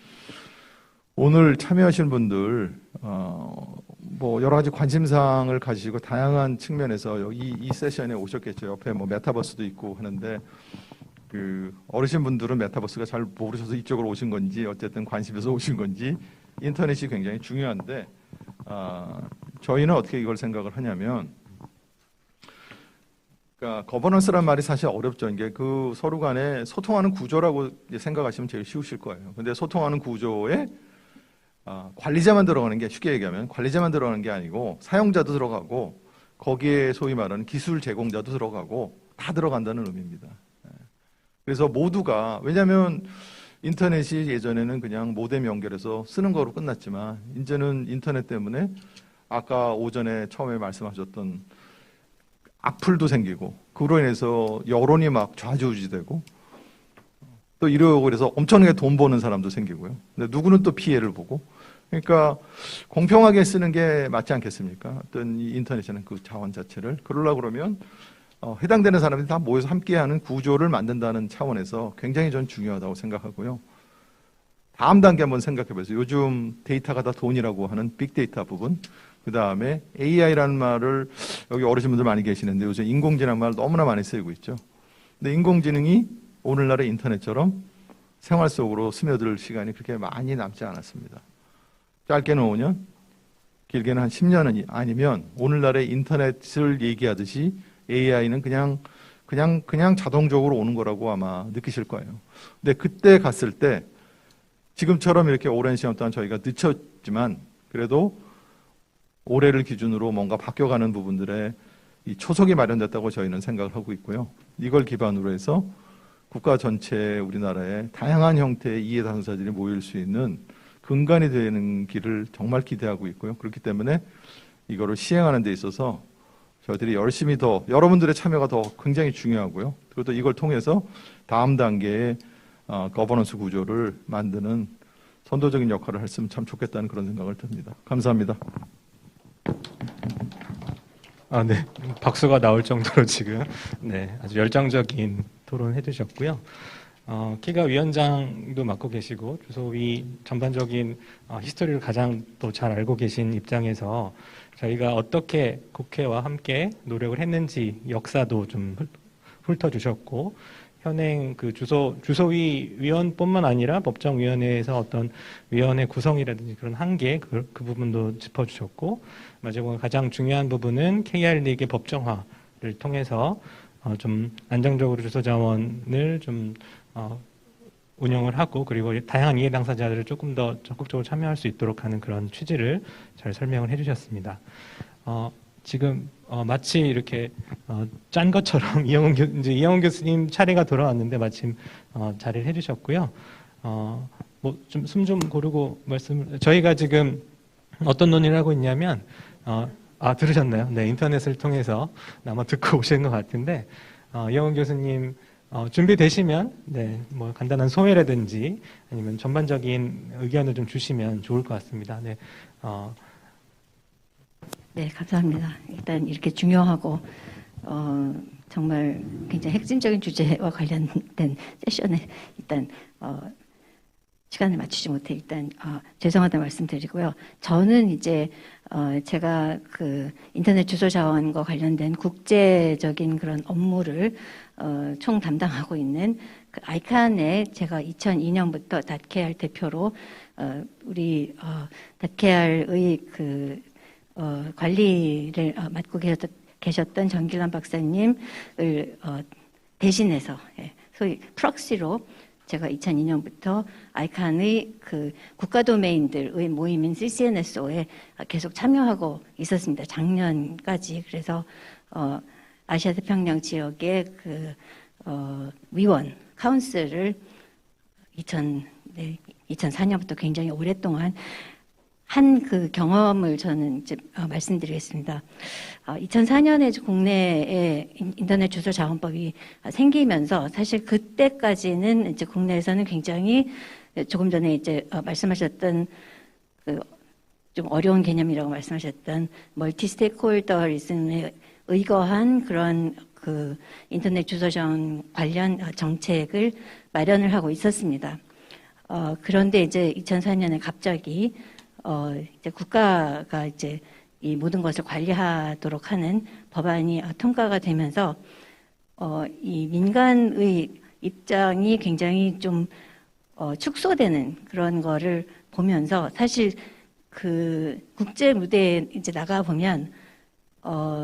오늘 참여하신 분들 뭐 여러 가지 관심사항을 가지시고 다양한 측면에서 여기 이 세션에 오셨겠죠. 옆에 뭐 메타버스도 있고 하는데 그 어르신 분들은 메타버스가 잘 모르셔서 이쪽으로 오신 건지 어쨌든 관심에서 오신 건지 인터넷이 굉장히 중요한데 저희는 어떻게 이걸 생각을 하냐면 그러니까 거버넌스란 말이 사실 어렵죠. 이게 그 서로 간에 소통하는 구조라고 생각하시면 제일 쉬우실 거예요. 근데 소통하는 구조에 관리자만 들어가는 게 쉽게 얘기하면 관리자만 들어가는 게 아니고 사용자도 들어가고 거기에 소위 말하는 기술 제공자도 들어가고 다 들어간다는 의미입니다. 그래서 모두가 왜냐하면 인터넷이 예전에는 그냥 모뎀 연결해서 쓰는 거로 끝났지만 이제는 인터넷 때문에 아까 오전에 처음에 말씀하셨던 악플도 생기고 그로 인해서 여론이 막 좌지우지되고 또 이러고 그래서 엄청나게 돈 버는 사람도 생기고요. 근데 누구는 또 피해를 보고 그러니까 공평하게 쓰는 게 맞지 않겠습니까? 어떤 이 인터넷에는 그 자원 자체를 그러려고 그러면 해당되는 사람들이 다 모여서 함께하는 구조를 만든다는 차원에서 굉장히 전 중요하다고 생각하고요. 다음 단계 한번 생각해 보세요. 요즘 데이터가 다 돈이라고 하는 빅데이터 부분, 그 다음에 AI라는 말을 여기 어르신분들 많이 계시는데 요즘 인공지능 말 너무나 많이 쓰이고 있죠. 근데 인공지능이 오늘날의 인터넷처럼 생활 속으로 스며들 시간이 그렇게 많이 남지 않았습니다. 짧게는 5년, 길게는 한 10년은 아니면 오늘날의 인터넷을 얘기하듯이 AI는 그냥 자동적으로 오는 거라고 아마 느끼실 거예요. 근데 그때 갔을 때 지금처럼 이렇게 오랜 시간 동안 저희가 늦췄지만 그래도 올해를 기준으로 뭔가 바뀌어가는 부분들에 이 초석이 마련됐다고 저희는 생각을 하고 있고요. 이걸 기반으로 해서 국가 전체 우리나라의 다양한 형태의 이해 당사자들이 모일 수 있는 근간이 되는 길을 정말 기대하고 있고요. 그렇기 때문에 이거를 시행하는 데 있어서 저희들이 열심히 더 여러분들의 참여가 더 굉장히 중요하고요. 그리고 또 이걸 통해서 다음 단계의 거버넌스 구조를 만드는 선도적인 역할을 했으면 참 좋겠다는 그런 생각을 듭니다. 감사합니다. 네. 박수가 나올 정도로 지금 아주 열정적인 토론 해주셨고요. 키가 위원장도 맡고 계시고 주소위 전반적인 히스토리를 가장 또 잘 알고 계신 입장에서 저희가 어떻게 국회와 함께 노력을 했는지 역사도 좀 훑어주셨고 현행 그 주소위 위원뿐만 아니라 법정위원회에서 어떤 위원회 구성이라든지 그런 한계 그 부분도 짚어주셨고 마지막으로 가장 중요한 부분은 KR리그의 법정화를 통해서 좀 안정적으로 주소자원을 좀 운영을 하고 그리고 다양한 이해 당사자들을 조금 더 적극적으로 참여할 수 있도록 하는 그런 취지를 잘 설명을 해주셨습니다. 지금 마치 이렇게 짠 것처럼 이제 이영훈 교수님 차례가 돌아왔는데 마침 자리를 해주셨고요. 뭐 좀 숨 좀 고르고 저희가 지금 어떤 논의를 하고 있냐면 들으셨나요? 네, 인터넷을 통해서 아마 듣고 오신 것 같은데 이영훈 교수님 준비되시면 뭐 간단한 소회라든지 아니면 전반적인 의견을 좀 주시면 좋을 것 같습니다. 네, 감사합니다. 일단 이렇게 중요하고 정말 굉장히 핵심적인 주제와 관련된 세션에 일단 시간을 맞추지 못해 일단 죄송하다는 말씀드리고요. 저는 이제 제가 그 인터넷 주소 자원과 관련된 국제적인 그런 업무를 총 담당하고 있는 그 아이칸에 제가 2002년부터 닷케알 대표로 우리 닷케알의 그 관리를 맡고 계셨던 정길환 박사님을 대신해서 소위 프록시로 제가 2002년부터 아이칸의 그 국가 도메인들의 모임인 CCNSO에 계속 참여하고 있었습니다. 작년까지. 그래서 아시아 태평양 지역의 그 위원 카운슬을 2004년부터 굉장히 오랫동안 한 그 경험을 저는 이제 말씀드리겠습니다. 2004년에 국내에 인터넷 주소 자원법이 생기면서 사실 그때까지는 이제 국내에서는 굉장히 조금 전에 이제 말씀하셨던 그 좀 어려운 개념이라고 말씀하셨던 멀티 스테이크홀더리즘에 의거한 그런 그 인터넷 주소 자원 관련 정책을 마련을 하고 있었습니다. 그런데 이제 2004년에 갑자기 이제 국가가 이제 이 모든 것을 관리하도록 하는 법안이 통과가 되면서 이 민간의 입장이 굉장히 좀 축소되는 그런 거를 보면서 사실 그 국제 무대에 이제 나가 보면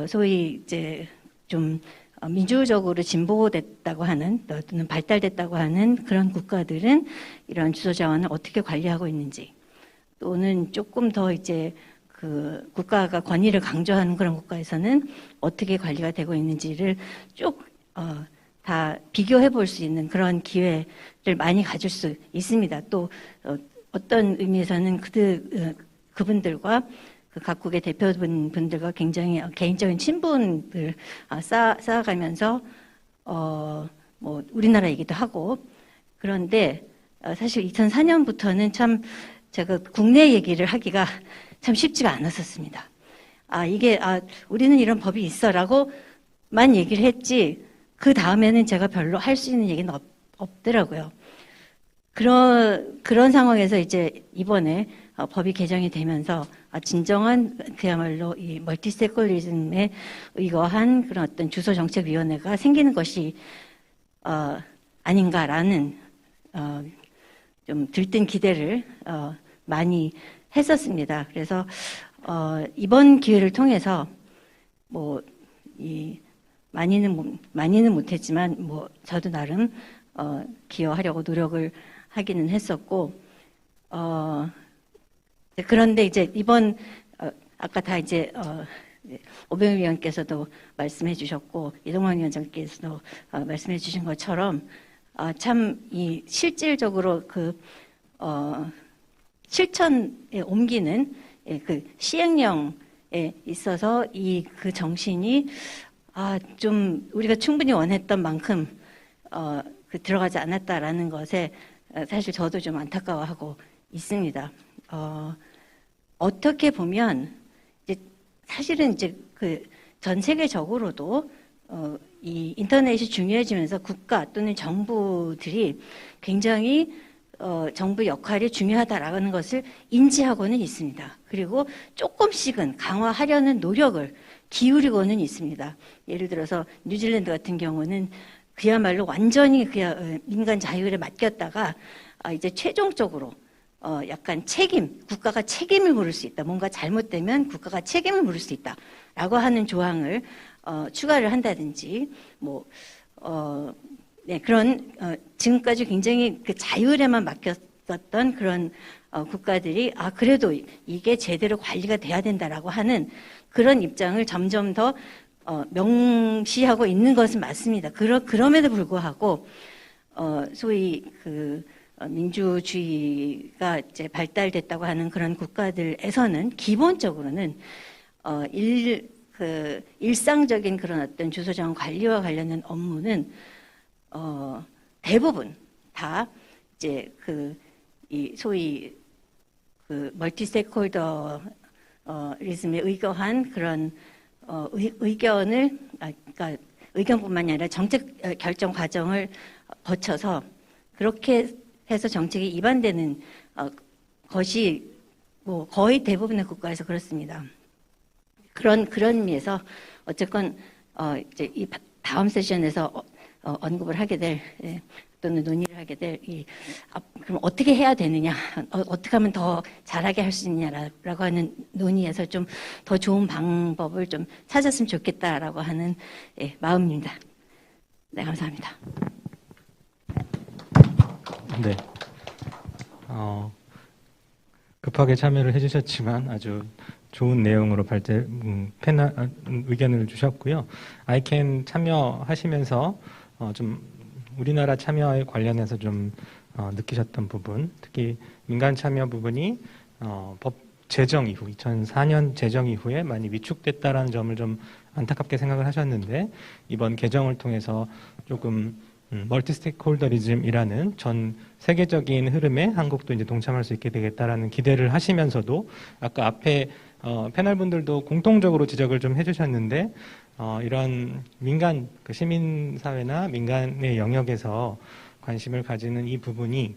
소위 이제 좀 민주적으로 진보됐다고 하는 또는 발달됐다고 하는 그런 국가들은 이런 주소 자원을 어떻게 관리하고 있는지 또는 조금 더 이제 그 국가가 권위를 강조하는 그런 국가에서는 어떻게 관리가 되고 있는지를 쭉 다 비교해 볼 수 있는 그런 기회를 많이 가질 수 있습니다. 또 어떤 의미에서는 그분들과 그 각국의 대표분들과 굉장히 개인적인 친분을 쌓아가면서 뭐 우리나라 얘기도 하고 그런데 사실 2004년부터는 참 제가 국내 얘기를 하기가 참 쉽지가 않았었습니다. 우리는 이런 법이 있어라고만 얘기를 했지 그 다음에는 제가 별로 할 수 있는 얘기는 없더라고요. 그런 상황에서 이제 이번에 법이 개정이 되면서 진정한 그야말로 이 멀티스테이크홀리즘에 의거한 그런 어떤 주소정책위원회가 생기는 것이 아닌가라는 좀 들뜬 기대를 많이 했었습니다. 그래서 이번 기회를 통해서 뭐 많이는 못했지만 뭐 저도 나름 기여하려고 노력을 하기는 했었고 그런데 이제 이번 아까 다 이제 오병일 위원께서도 말씀해 주셨고 이동환 위원장께서도 말씀해 주신 것처럼 참 이 실질적으로 그 실천에 옮기는 그 시행령에 있어서 그 정신이 좀 우리가 충분히 원했던 만큼 들어가지 않았다라는 것에 사실 저도 좀 안타까워하고 있습니다. 어떻게 보면 이제 사실은 이제 그 전 세계적으로도 이 인터넷이 중요해지면서 국가 또는 정부들이 굉장히 정부 역할이 중요하다라는 것을 인지하고는 있습니다. 그리고 조금씩은 강화하려는 노력을 기울이고는 있습니다. 예를 들어서 뉴질랜드 같은 경우는 그야말로 완전히 민간 자율에 맡겼다가 이제 최종적으로 약간 국가가 책임을 물을 수 있다. 뭔가 잘못되면 국가가 책임을 물을 수 있다라고 하는 조항을 추가를 한다든지 그런 지금까지 굉장히 그 자율에만 맡겼었던 그런 국가들이 그래도 이게 제대로 관리가 돼야 된다라고 하는 그런 입장을 점점 더 명시하고 있는 것은 맞습니다. 그럼에도 불구하고 소위 그 민주주의가 이제 발달됐다고 하는 그런 국가들에서는 기본적으로는 일상적인 그런 어떤 주소자원 관리와 관련된 업무는 대부분 다 이제 이 소위 그 멀티 스테이크홀더 리즘에 의거한 그런 의견을 그러니까 의견뿐만이 아니라 정책 결정 과정을 거쳐서 그렇게 해서 정책이 입안되는 것이 뭐 거의 대부분의 국가에서 그렇습니다. 그런 의미에서 어쨌건 이제 이 다음 세션에서 언급을 하게 될 또는 논의를 하게 될 그럼 어떻게 해야 되느냐, 어떻게 하면 더 잘하게 할 수 있냐라고 하는 논의에서 좀 더 좋은 방법을 좀 찾았으면 좋겠다라고 하는 마음입니다. 네, 감사합니다. 네. 급하게 참여를 해주셨지만 아주 좋은 내용으로 패널 의견을 주셨고요. 아이캔 참여하시면서 좀 우리나라 참여에 관련해서 좀 느끼셨던 부분, 특히 민간 참여 부분이 법 제정 이후 2004년 제정 이후에 많이 위축됐다라는 점을 좀 안타깝게 생각을 하셨는데 이번 개정을 통해서 조금 멀티 스테이크홀더리즘이라는 전 세계적인 흐름에 한국도 이제 동참할 수 있게 되겠다라는 기대를 하시면서도 아까 앞에 패널 분들도 공통적으로 지적을 좀 해주셨는데 이런 민간 시민사회나 민간의 영역에서 관심을 가지는 이 부분이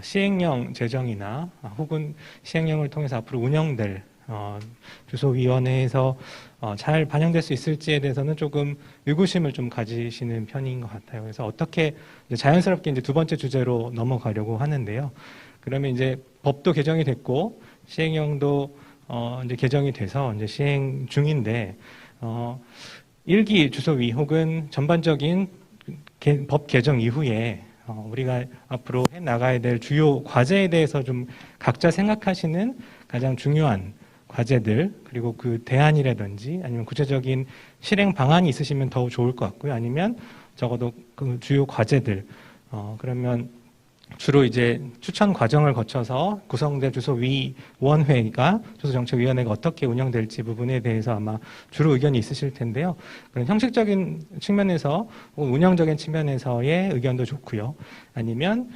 시행령 제정이나 혹은 시행령을 통해서 앞으로 운영될 주소위원회에서 잘 반영될 수 있을지에 대해서는 조금 의구심을 좀 가지시는 편인 것 같아요. 그래서 어떻게 이제 자연스럽게 이제 두 번째 주제로 넘어가려고 하는데요. 그러면 이제 법도 개정이 됐고 시행령도 이제 개정이 돼서 이제 시행 중인데 일기 주소위 혹은 전반적인 법 개정 이후에 우리가 앞으로 해 나가야 될 주요 과제에 대해서 좀 각자 생각하시는 가장 중요한 과제들 그리고 그 대안이라든지 아니면 구체적인 실행 방안이 있으시면 더 좋을 것 같고요. 아니면 적어도 그 주요 과제들 그러면 주로 이제 추천 과정을 거쳐서 구성된 주소위원회가 주소정책위원회가 어떻게 운영될지 부분에 대해서 아마 주로 의견이 있으실 텐데요. 그런 형식적인 측면에서 혹은 운영적인 측면에서의 의견도 좋고요. 아니면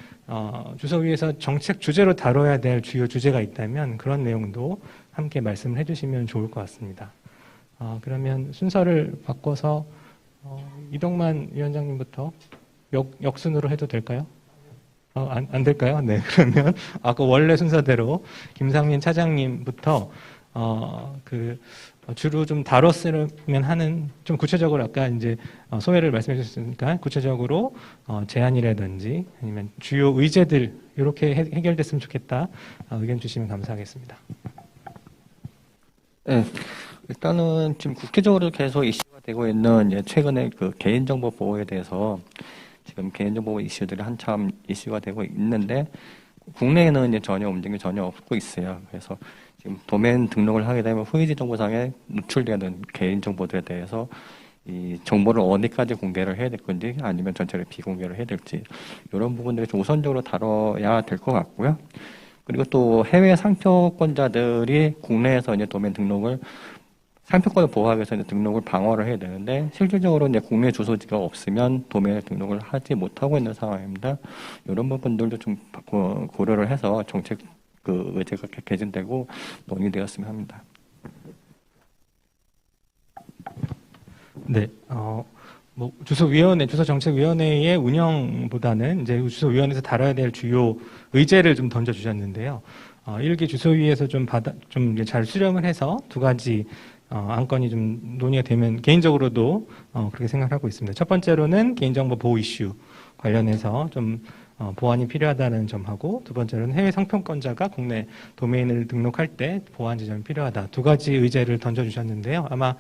주소위에서 정책 주제로 다뤄야 될 주요 주제가 있다면 그런 내용도 함께 말씀을 해주시면 좋을 것 같습니다. 그러면 순서를 바꿔서 이동만 위원장님부터 역순으로 해도 될까요? 안 될까요? 네. 그러면 아까 원래 순서대로 김상민 차장님부터 주로 좀 다뤘으면 하는 좀 구체적으로 아까 이제 소회를 말씀해 주셨으니까 구체적으로 제안이라든지 아니면 주요 의제들 이렇게 해결됐으면 좋겠다 의견 주시면 감사하겠습니다. 네, 일단은 지금 국제적으로 계속 이슈가 되고 있는 최근에 그 개인정보 보호에 대해서 지금 개인정보 이슈들이 한참 이슈가 되고 있는데 국내에는 이제 전혀 움직임이 전혀 없고 있어요. 그래서 지금 도메인 등록을 하게 되면 후이지 정보상에 노출되는 개인정보들에 대해서 이 정보를 어디까지 공개를 해야 될 건지 아니면 전체를 비공개를 해야 될지 이런 부분들이 좀 우선적으로 다뤄야 될 것 같고요. 그리고 또 해외 상표권자들이 국내에서 이제 도메인 등록을 상표권을 보호하기 위해서 이제 등록을 방어를 해야 되는데 실질적으로 이제 국내 주소지가 없으면 도메인 등록을 하지 못하고 있는 상황입니다. 이런 부분들도 좀 고려를 해서 정책 그 의제가 개진되고 논의되었으면 합니다. 네, 주소정책위원회의 운영보다는 이제 주소위원회에서 다뤄야 될 주요 의제를 좀 던져주셨는데요. 일기 주소위에서 좀 잘 수렴을 해서 두 가지 안건이 좀 논의가 되면 개인적으로도 그렇게 생각하고 있습니다. 첫 번째로는 개인정보 보호 이슈 관련해서 좀 보완이 필요하다는 점하고 두 번째로는 해외 상표권자가 국내 도메인을 등록할 때 보완 지점이 필요하다. 두 가지 의제를 던져주셨는데요. 아마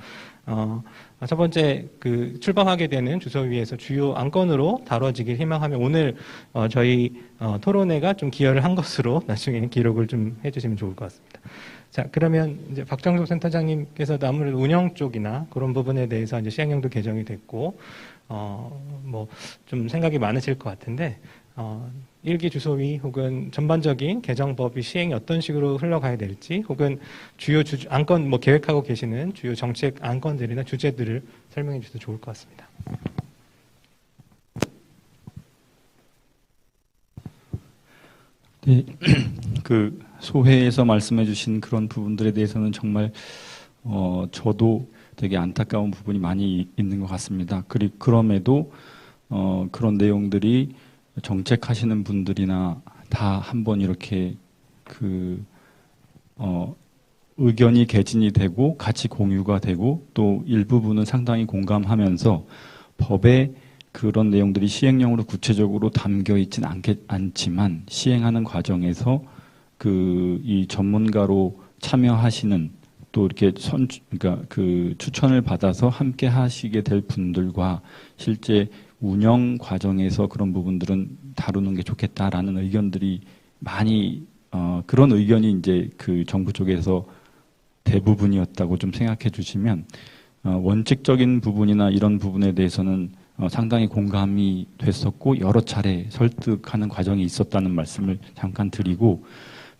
첫 번째 그 출범하게 되는 주소위에서 주요 안건으로 다뤄지길 희망하며 오늘 저희 토론회가 좀 기여를 한 것으로 나중에 기록을 좀 해주시면 좋을 것 같습니다. 자, 그러면 이제 박정석 센터장님께서도 아무래도 운영 쪽이나 그런 부분에 대해서 이제 시행령도 개정이 됐고, 좀 생각이 많으실 것 같은데, 일기 주소위 혹은 전반적인 개정법이 시행이 어떤 식으로 흘러가야 될지, 혹은 주요 안건 계획하고 계시는 주요 정책 안건들이나 주제들을 설명해 주셔도 좋을 것 같습니다. 네, 그 소회에서 말씀해주신 그런 부분들에 대해서는 정말 저도 되게 안타까운 부분이 많이 있는 것 같습니다. 그럼에도 그런 내용들이 정책하시는 분들이나 다 한번 이렇게 의견이 개진이 되고 같이 공유가 되고 또 일부분은 상당히 공감하면서 법에 그런 내용들이 시행령으로 구체적으로 담겨 있진 않지만 시행하는 과정에서 이 전문가로 참여하시는 또 이렇게 그러니까 그 추천을 받아서 함께 하시게 될 분들과 실제 운영 과정에서 그런 부분들은 다루는 게 좋겠다라는 의견들이 많이 그런 의견이 이제 그 정부 쪽에서 대부분이었다고 좀 생각해 주시면 원칙적인 부분이나 이런 부분에 대해서는 상당히 공감이 됐었고 여러 차례 설득하는 과정이 있었다는 말씀을 잠깐 드리고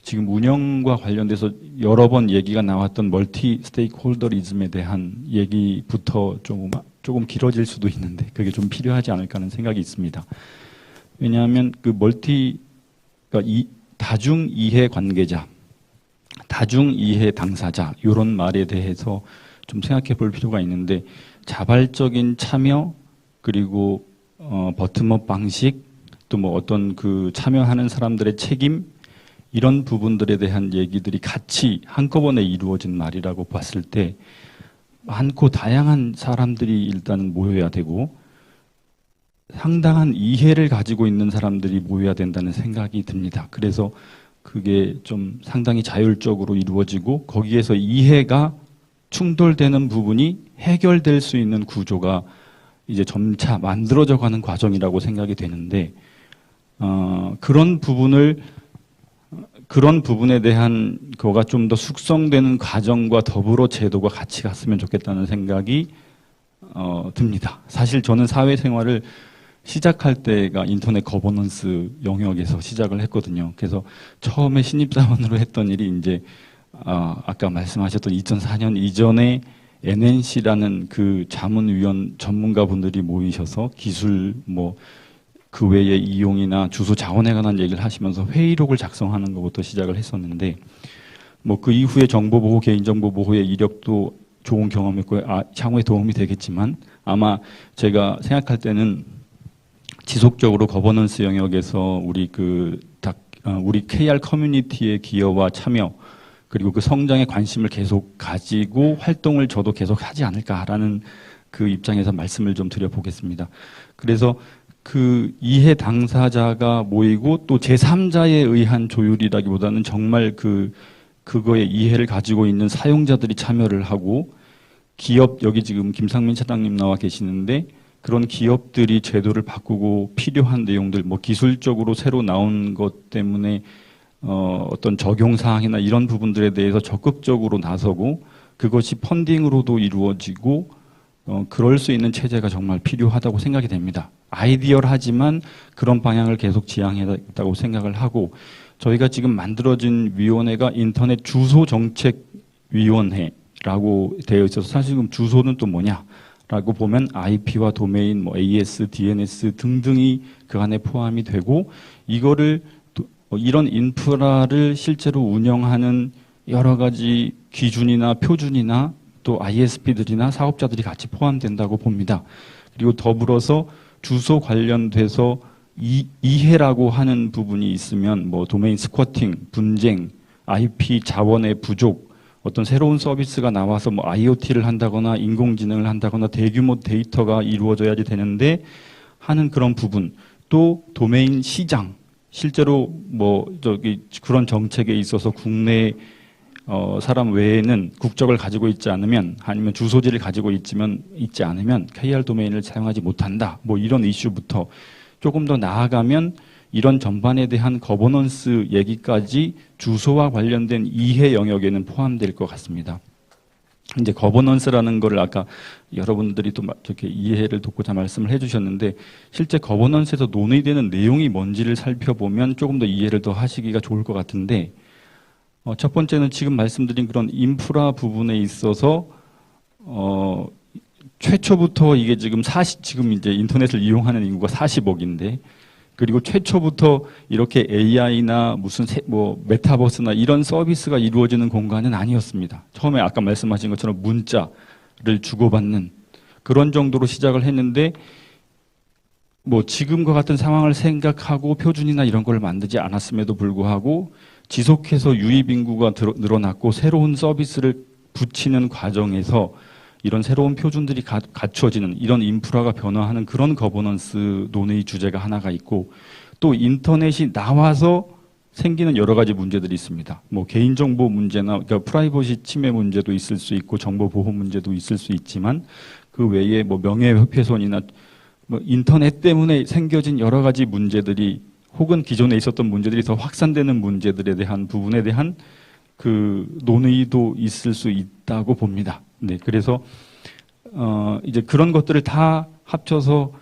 지금 운영과 관련돼서 여러 번 얘기가 나왔던 멀티 스테이크홀더리즘에 대한 얘기부터 조금 길어질 수도 있는데 그게 좀 필요하지 않을까 하는 생각이 있습니다. 왜냐하면 그러니까 다중 이해 관계자, 다중 이해 당사자 이런 말에 대해서 좀 생각해 볼 필요가 있는데 자발적인 참여 그리고 버텀업 방식 또 뭐 어떤 그 참여하는 사람들의 책임 이런 부분들에 대한 얘기들이 같이 한꺼번에 이루어진 말이라고 봤을 때 많고 다양한 사람들이 일단은 모여야 되고 상당한 이해를 가지고 있는 사람들이 모여야 된다는 생각이 듭니다. 그래서 그게 좀 상당히 자율적으로 이루어지고 거기에서 이해가 충돌되는 부분이 해결될 수 있는 구조가 이제 점차 만들어져 가는 과정이라고 생각이 되는데 그런 부분에 대한 거가 좀 더 숙성되는 과정과 더불어 제도가 같이 갔으면 좋겠다는 생각이 듭니다. 사실 저는 사회생활을 시작할 때가 인터넷 거버넌스 영역에서 시작을 했거든요. 그래서 처음에 신입사원으로 했던 일이 이제 아까 말씀하셨던 2004년 이전에 NNC라는 그 자문위원 전문가분들이 모이셔서 기술 뭐 그 외의 이용이나 주소 자원에 관한 얘기를 하시면서 회의록을 작성하는 것부터 시작을 했었는데 뭐 그 이후에 정보보호, 개인정보보호의 이력도 좋은 경험이었고 향후에 도움이 되겠지만 아마 제가 생각할 때는 지속적으로 거버넌스 영역에서 우리 우리 KR 커뮤니티의 기여와 참여 그리고 그 성장에 관심을 계속 가지고 활동을 저도 계속 하지 않을까라는 그 입장에서 말씀을 좀 드려보겠습니다. 그래서 그 이해 당사자가 모이고 또 제3자에 의한 조율이라기보다는 정말 그거에 이해를 가지고 있는 사용자들이 참여를 하고 기업 여기 지금 김상민 차장님 나와 계시는데 그런 기업들이 제도를 바꾸고 필요한 내용들 뭐 기술적으로 새로 나온 것 때문에 어떤 적용 사항이나 이런 부분들에 대해서 적극적으로 나서고 그것이 펀딩으로도 이루어지고 그럴 수 있는 체제가 정말 필요하다고 생각이 됩니다. 아이디얼하지만 그런 방향을 계속 지향해야겠다고 생각을 하고 저희가 지금 만들어진 위원회가 인터넷 주소 정책 위원회라고 되어 있어서 사실 지금 주소는 또 뭐냐라고 보면 IP와 도메인, 뭐 AS, DNS 등등이 그 안에 포함이 되고 이거를 이런 인프라를 실제로 운영하는 여러 가지 기준이나 표준이나 또 ISP들이나 사업자들이 같이 포함된다고 봅니다. 그리고 더불어서 주소 관련돼서 이해라고 하는 부분이 있으면 뭐 도메인 스쿼팅, 분쟁, IP 자원의 부족, 어떤 새로운 서비스가 나와서 뭐 IoT를 한다거나 인공지능을 한다거나 대규모 데이터가 이루어져야지 되는데 하는 그런 부분, 또 도메인 시장, 실제로 뭐 그런 정책에 있어서 국내 사람 외에는 국적을 가지고 있지 않으면 아니면 주소지를 가지고 있지 않으면 KR 도메인을 사용하지 못한다. 뭐 이런 이슈부터 조금 더 나아가면 이런 전반에 대한 거버넌스 얘기까지 주소와 관련된 이해 영역에는 포함될 것 같습니다. 이제 거버넌스라는 거를 아까 여러분들이 또 이렇게 이해를 돕고자 말씀을 해주셨는데 실제 거버넌스에서 논의되는 내용이 뭔지를 살펴보면 조금 더 이해를 더 하시기가 좋을 것 같은데 첫 번째는 지금 말씀드린 그런 인프라 부분에 있어서 최초부터 이게 지금 이제 인터넷을 이용하는 인구가 40억인데 그리고 최초부터 이렇게 AI나 무슨 메타버스나 이런 서비스가 이루어지는 공간은 아니었습니다. 처음에 아까 말씀하신 것처럼 문자를 주고받는 그런 정도로 시작을 했는데 뭐 지금과 같은 상황을 생각하고 표준이나 이런 걸 만들지 않았음에도 불구하고 지속해서 유입 인구가 늘어났고 새로운 서비스를 붙이는 과정에서 이런 새로운 표준들이 갖춰지는 이런 인프라가 변화하는 그런 거버넌스 논의 주제가 하나가 있고 또 인터넷이 나와서 생기는 여러 가지 문제들이 있습니다. 뭐 개인정보 문제나 그러니까 프라이버시 침해 문제도 있을 수 있고 정보 보호 문제도 있을 수 있지만 그 외에 뭐 명예훼손이나 뭐 인터넷 때문에 생겨진 여러 가지 문제들이 혹은 기존에 있었던 문제들이 더 확산되는 문제들에 대한 부분에 대한 그 논의도 있을 수 있다고 봅니다. 네, 그래서 이제 그런 것들을 다 합쳐서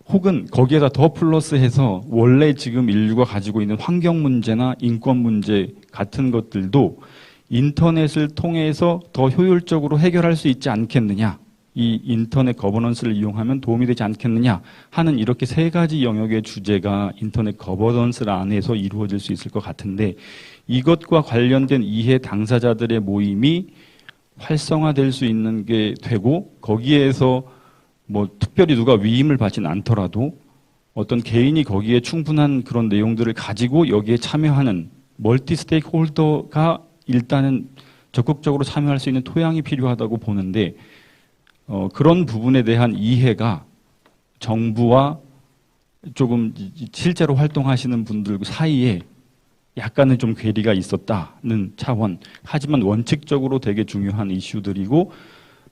혹은 거기에다 더 플러스해서 원래 지금 인류가 가지고 있는 환경 문제나 인권 문제 같은 것들도 인터넷을 통해서 더 효율적으로 해결할 수 있지 않겠느냐. 이 인터넷 거버넌스를 이용하면 도움이 되지 않겠느냐 하는 이렇게 세 가지 영역의 주제가 인터넷 거버넌스 안에서 이루어질 수 있을 것 같은데 이것과 관련된 이해 당사자들의 모임이 활성화될 수 있는 게 되고 거기에서 뭐 특별히 누가 위임을 받지는 않더라도 어떤 개인이 거기에 충분한 그런 내용들을 가지고 여기에 참여하는 멀티 스테이크홀더가 일단은 적극적으로 참여할 수 있는 토양이 필요하다고 보는데 그런 부분에 대한 이해가 정부와 조금 실제로 활동하시는 분들 사이에 약간은 좀 괴리가 있었다는 차원. 하지만 원칙적으로 되게 중요한 이슈들이고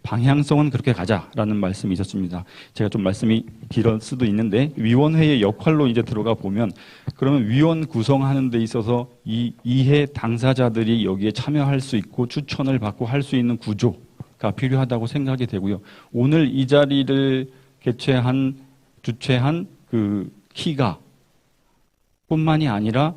방향성은 그렇게 가자라는 말씀이 있었습니다. 제가 좀 말씀이 길을 수도 있는데 위원회의 역할로 이제 들어가 보면 그러면 위원 구성하는 데 있어서 이 이해 당사자들이 여기에 참여할 수 있고 추천을 받고 할 수 있는 구조가 필요하다고 생각이 되고요. 오늘 이 자리를 주최한 그 키가 뿐만이 아니라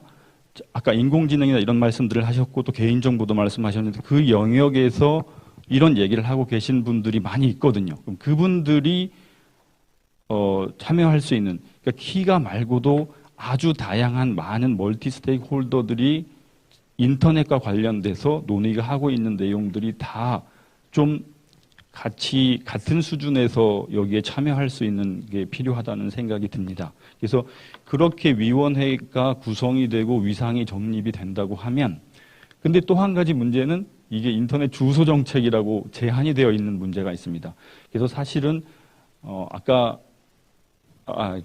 아까 인공지능이나 이런 말씀들을 하셨고 또 개인정보도 말씀하셨는데 그 영역에서 이런 얘기를 하고 계신 분들이 많이 있거든요. 그럼 그분들이 참여할 수 있는 그러니까 키가 말고도 아주 다양한 많은 멀티 스테이크홀더들이 인터넷과 관련돼서 논의가 하고 있는 내용들이 다 좀 같은 수준에서 여기에 참여할 수 있는 게 필요하다는 생각이 듭니다. 그래서 그렇게 위원회가 구성이 되고 위상이 정립이 된다고 하면 근데 또 한 가지 문제는 이게 인터넷 주소 정책이라고 제한이 되어 있는 문제가 있습니다. 그래서 사실은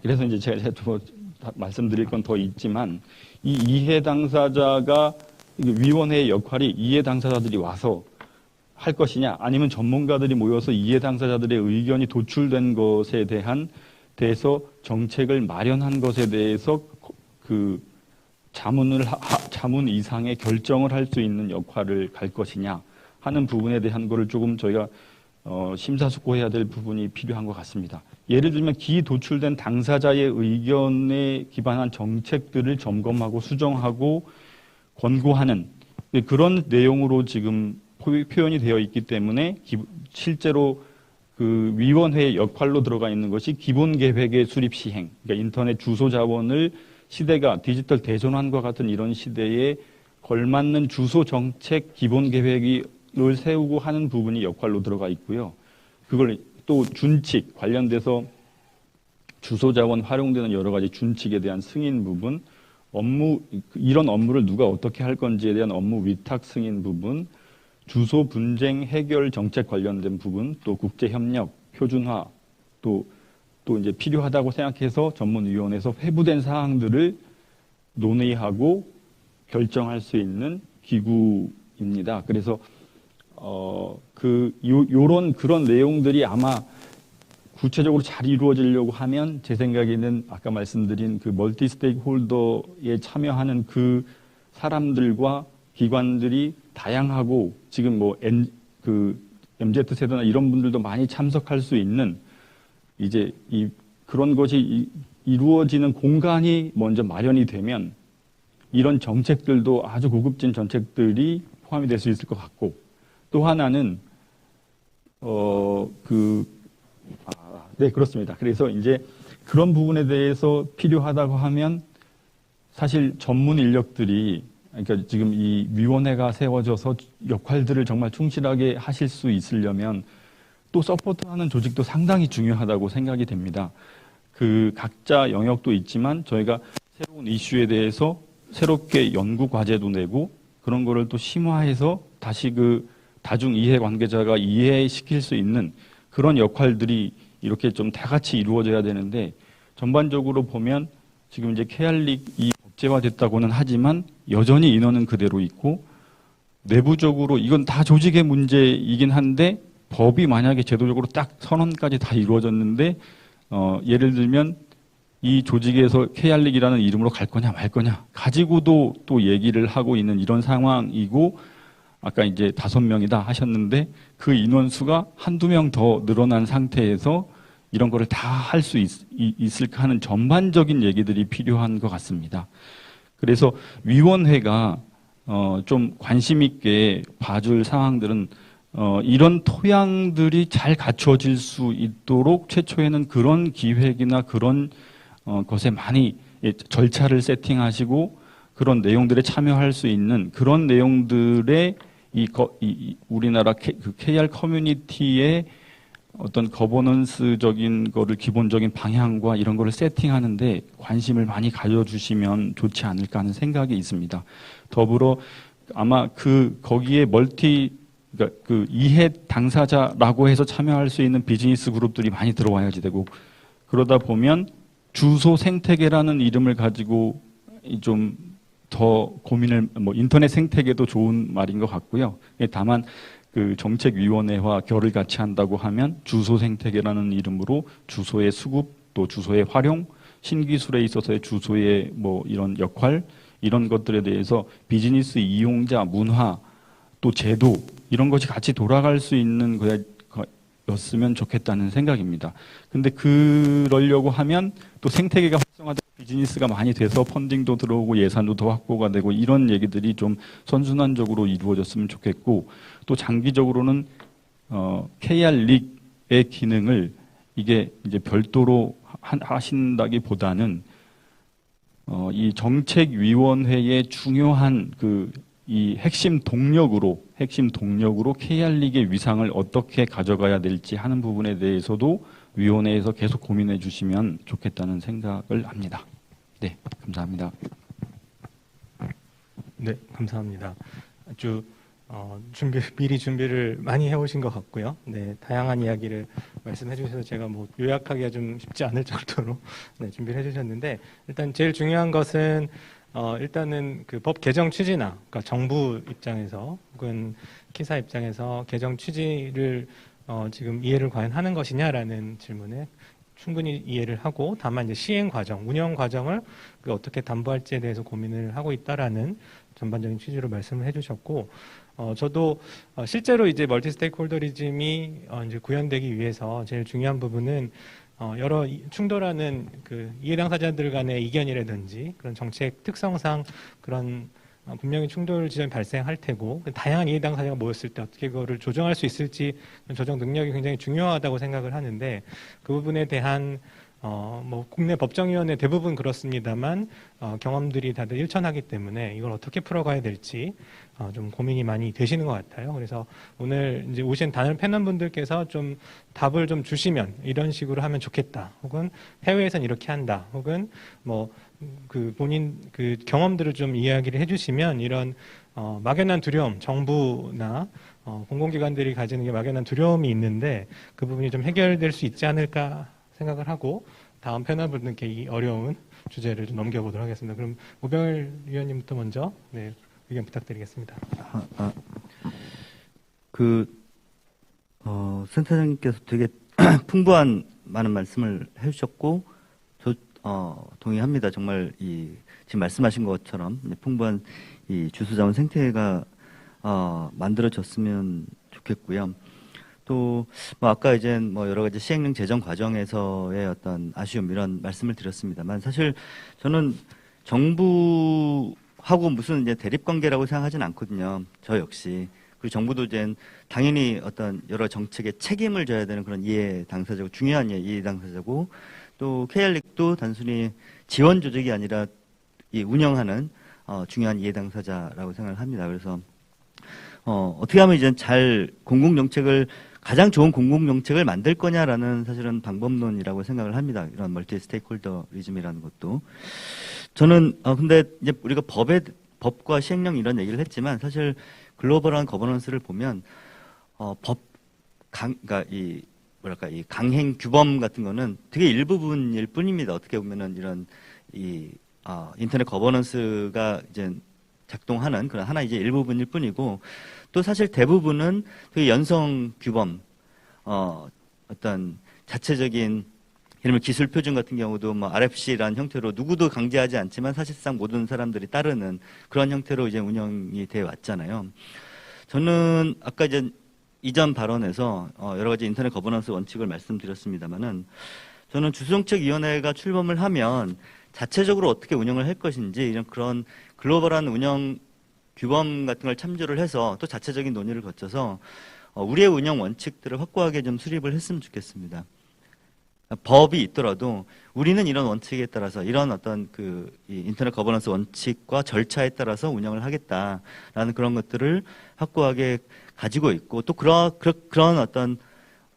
그래서 이제 제가 또 말씀드릴 건 더 있지만 이 이해 당사자가 위원회의 역할이 이해 당사자들이 와서 할 것이냐 아니면 전문가들이 모여서 이해 당사자들의 의견이 도출된 것에 대해서 정책을 마련한 것에 대해서 그 자문 이상의 결정을 할 수 있는 역할을 갈 것이냐 하는 부분에 대한 거를 조금 저희가 심사숙고해야 될 부분이 필요한 것 같습니다. 예를 들면 도출된 당사자의 의견에 기반한 정책들을 점검하고 수정하고 권고하는 그런 내용으로 지금 표현이 되어 있기 때문에 실제로 그 위원회의 역할로 들어가 있는 것이 기본 계획의 수립 시행, 그러니까 인터넷 주소 자원을 시대가 디지털 대전환과 같은 이런 시대에 걸맞는 주소 정책 기본 계획을 세우고 하는 부분이 역할로 들어가 있고요. 그걸 또 준칙 관련돼서 주소 자원 활용되는 여러 가지 준칙에 대한 승인 부분, 이런 업무를 누가 어떻게 할 건지에 대한 업무 위탁 승인 부분, 주소 분쟁 해결 정책 관련된 부분, 또 국제 협력, 표준화, 또 이제 필요하다고 생각해서 전문위원회에서 회부된 사항들을 논의하고 결정할 수 있는 기구입니다. 그래서 그런 내용들이 아마 구체적으로 잘 이루어지려고 하면 제 생각에는 아까 말씀드린 그 멀티 스테이크홀더에 참여하는 그 사람들과 기관들이 다양하고 지금 MZ세대나 이런 분들도 많이 참석할 수 있는 이제 그런 것이 이루어지는 공간이 먼저 마련이 되면 이런 정책들도 아주 고급진 정책들이 포함이 될 수 있을 것 같고 또 하나는 네, 그렇습니다. 그래서 이제 그런 부분에 대해서 필요하다고 하면 사실 전문 인력들이 그러니까 지금 이 위원회가 세워져서 역할들을 정말 충실하게 하실 수 있으려면 또 서포트하는 조직도 상당히 중요하다고 생각이 됩니다. 그 각자 영역도 있지만 저희가 새로운 이슈에 대해서 새롭게 연구 과제도 내고 그런 거를 또 심화해서 다시 그 다중 이해 관계자가 이해시킬 수 있는 그런 역할들이 이렇게 좀 다 같이 이루어져야 되는데 전반적으로 보면 지금 이제 케알릭이 법제화됐다고는 하지만 여전히 인원은 그대로 있고 내부적으로 이건 다 조직의 문제이긴 한데 법이 만약에 제도적으로 딱 선언까지 다 이루어졌는데 예를 들면 이 조직에서 케알릭이라는 이름으로 갈 거냐 말 거냐 가지고도 또 얘기를 하고 있는 이런 상황이고 아까 이제 5명이다 하셨는데 그 인원수가 한두 명 더 늘어난 상태에서 이런 거를 다 할 수 있을까 하는 전반적인 얘기들이 필요한 것 같습니다. 그래서 위원회가 좀 관심 있게 봐줄 상황들은 이런 토양들이 잘 갖춰질 수 있도록 최초에는 그런 기획이나 그런 것에 많이 절차를 세팅하시고 그런 내용들에 참여할 수 있는 그런 내용들의 우리나라 KR 커뮤니티의 어떤 거버넌스적인 거를 기본적인 방향과 이런 거를 세팅하는데 관심을 많이 가져주시면 좋지 않을까 하는 생각이 있습니다. 더불어 아마 거기에 그러니까 그 이해 당사자라고 해서 참여할 수 있는 비즈니스 그룹들이 많이 들어와야지 되고, 그러다 보면 주소 생태계라는 이름을 가지고 좀 더 고민을, 뭐 인터넷 생태계도 좋은 말인 것 같고요. 다만 그 정책위원회와 결을 같이 한다고 하면 주소 생태계라는 이름으로 주소의 수급, 또 주소의 활용, 신기술에 있어서의 주소의 뭐 이런 역할, 이런 것들에 대해서 비즈니스 이용자 문화, 또 제도, 이런 것이 같이 돌아갈 수 있는 거였으면 좋겠다는 생각입니다. 근데 그러려고 하면 또 생태계가 활성화되고 비즈니스가 많이 돼서 펀딩도 들어오고 예산도 더 확보가 되고 이런 얘기들이 좀 선순환적으로 이루어졌으면 좋겠고, 또 장기적으로는 KR 릭의 기능을 이게 이제 별도로 하신다기보다는 이 정책위원회의 중요한 이 핵심 동력으로 KR 릭의 위상을 어떻게 가져가야 될지 하는 부분에 대해서도 위원회에서 계속 고민해 주시면 좋겠다는 생각을 합니다. 네, 감사합니다. 네, 감사합니다. 아주 미리 준비를 많이 해오신 것 같고요. 네, 다양한 이야기를 말씀해 주셔서 제가 뭐 요약하기가 좀 쉽지 않을 정도로 네, 준비를 해주셨는데, 일단 제일 중요한 것은 일단은 그 법 개정 취지나, 그러니까 정부 입장에서 혹은 키사 입장에서 개정 취지를 지금 이해를 과연 하는 것이냐라는 질문에 충분히 이해를 하고, 다만 이제 시행 과정, 운영 과정을 어떻게 담보할지에 대해서 고민을 하고 있다라는 전반적인 취지로 말씀을 해주셨고, 저도 실제로 이제 멀티 스테이크홀더리즘이 이제 구현되기 위해서 제일 중요한 부분은 여러 충돌하는 그 이해 당사자들 간의 이견이라든지 그런 정책 특성상 그런 분명히 충돌 지점이 발생할 테고, 다양한 이해 당사자가 모였을 때 어떻게 그거를 조정할 수 있을지 조정 능력이 굉장히 중요하다고 생각을 하는데, 그 부분에 대한 뭐 국내 법정위원회 대부분 그렇습니다만 경험들이 다들 일천하기 때문에 이걸 어떻게 풀어가야 될지 좀 고민이 많이 되시는 것 같아요. 그래서 오늘 이제 오신 단을 패널분들께서 좀 답을 좀 주시면 이런 식으로 하면 좋겠다, 혹은 해외에선 이렇게 한다, 혹은 뭐 그 본인 그 경험들을 좀 이야기를 해주시면 이런 막연한 두려움, 정부나 공공기관들이 가지는 게 막연한 두려움이 있는데 그 부분이 좀 해결될 수 있지 않을까 생각을 하고, 다음 패널분들께 이 어려운 주제를 좀 넘겨보도록 하겠습니다. 그럼 오병일 위원님부터 먼저 네, 의견 부탁드리겠습니다. 센터장님께서 되게 풍부한 많은 말씀을 해주셨고, 동의합니다. 정말 지금 말씀하신 것처럼 풍부한 이 주소자원 생태계가 만들어졌으면 좋겠고요. 또 뭐 아까 이제 뭐 여러 가지 시행령 제정 과정에서의 어떤 아쉬움 이런 말씀을 드렸습니다만, 사실 저는 정부하고 무슨 이제 대립 관계라고 생각하진 않거든요. 저 역시. 그리고 정부도 이제 당연히 어떤 여러 정책에 책임을 져야 되는 그런 이해 당사자고, 중요한 이해 당사자고, 또 KR릭도 단순히 지원 조직이 아니라 이 운영하는 중요한 이해 당사자라고 생각을 합니다. 그래서 어떻게 하면 이제 가장 좋은 공공정책을 만들 거냐라는 사실은 방법론이라고 생각을 합니다. 이런 멀티 스테이크홀더리즘이라는 것도. 저는 근데 이제 우리가 법과 시행령 이런 얘기를 했지만, 사실 글로벌한 거버넌스를 보면 그러니까 이 강행 규범 같은 거는 되게 일부분일 뿐입니다. 어떻게 보면은 이런 인터넷 거버넌스가 이제 작동하는 그런 하나 이제 일부분일 뿐이고, 또 사실 대부분은 되게 연성 규범, 어떤 자체적인 예를 들면 기술 표준 같은 경우도 뭐 RFC라는 형태로 누구도 강제하지 않지만 사실상 모든 사람들이 따르는 그런 형태로 이제 운영이 돼 왔잖아요. 저는 아까 이제 이전 발언에서 여러 가지 인터넷 거버넌스 원칙을 말씀드렸습니다만은, 저는 주소정책위원회가 출범을 하면 자체적으로 어떻게 운영을 할 것인지 이런 그런 글로벌한 운영 규범 같은 걸 참조를 해서 또 자체적인 논의를 거쳐서 우리의 운영 원칙들을 확고하게 좀 수립을 했으면 좋겠습니다. 법이 있더라도 우리는 이런 원칙에 따라서 이런 어떤 이 인터넷 거버넌스 원칙과 절차에 따라서 운영을 하겠다라는 그런 것들을 확고하게 가지고 있고, 또 그런 어떤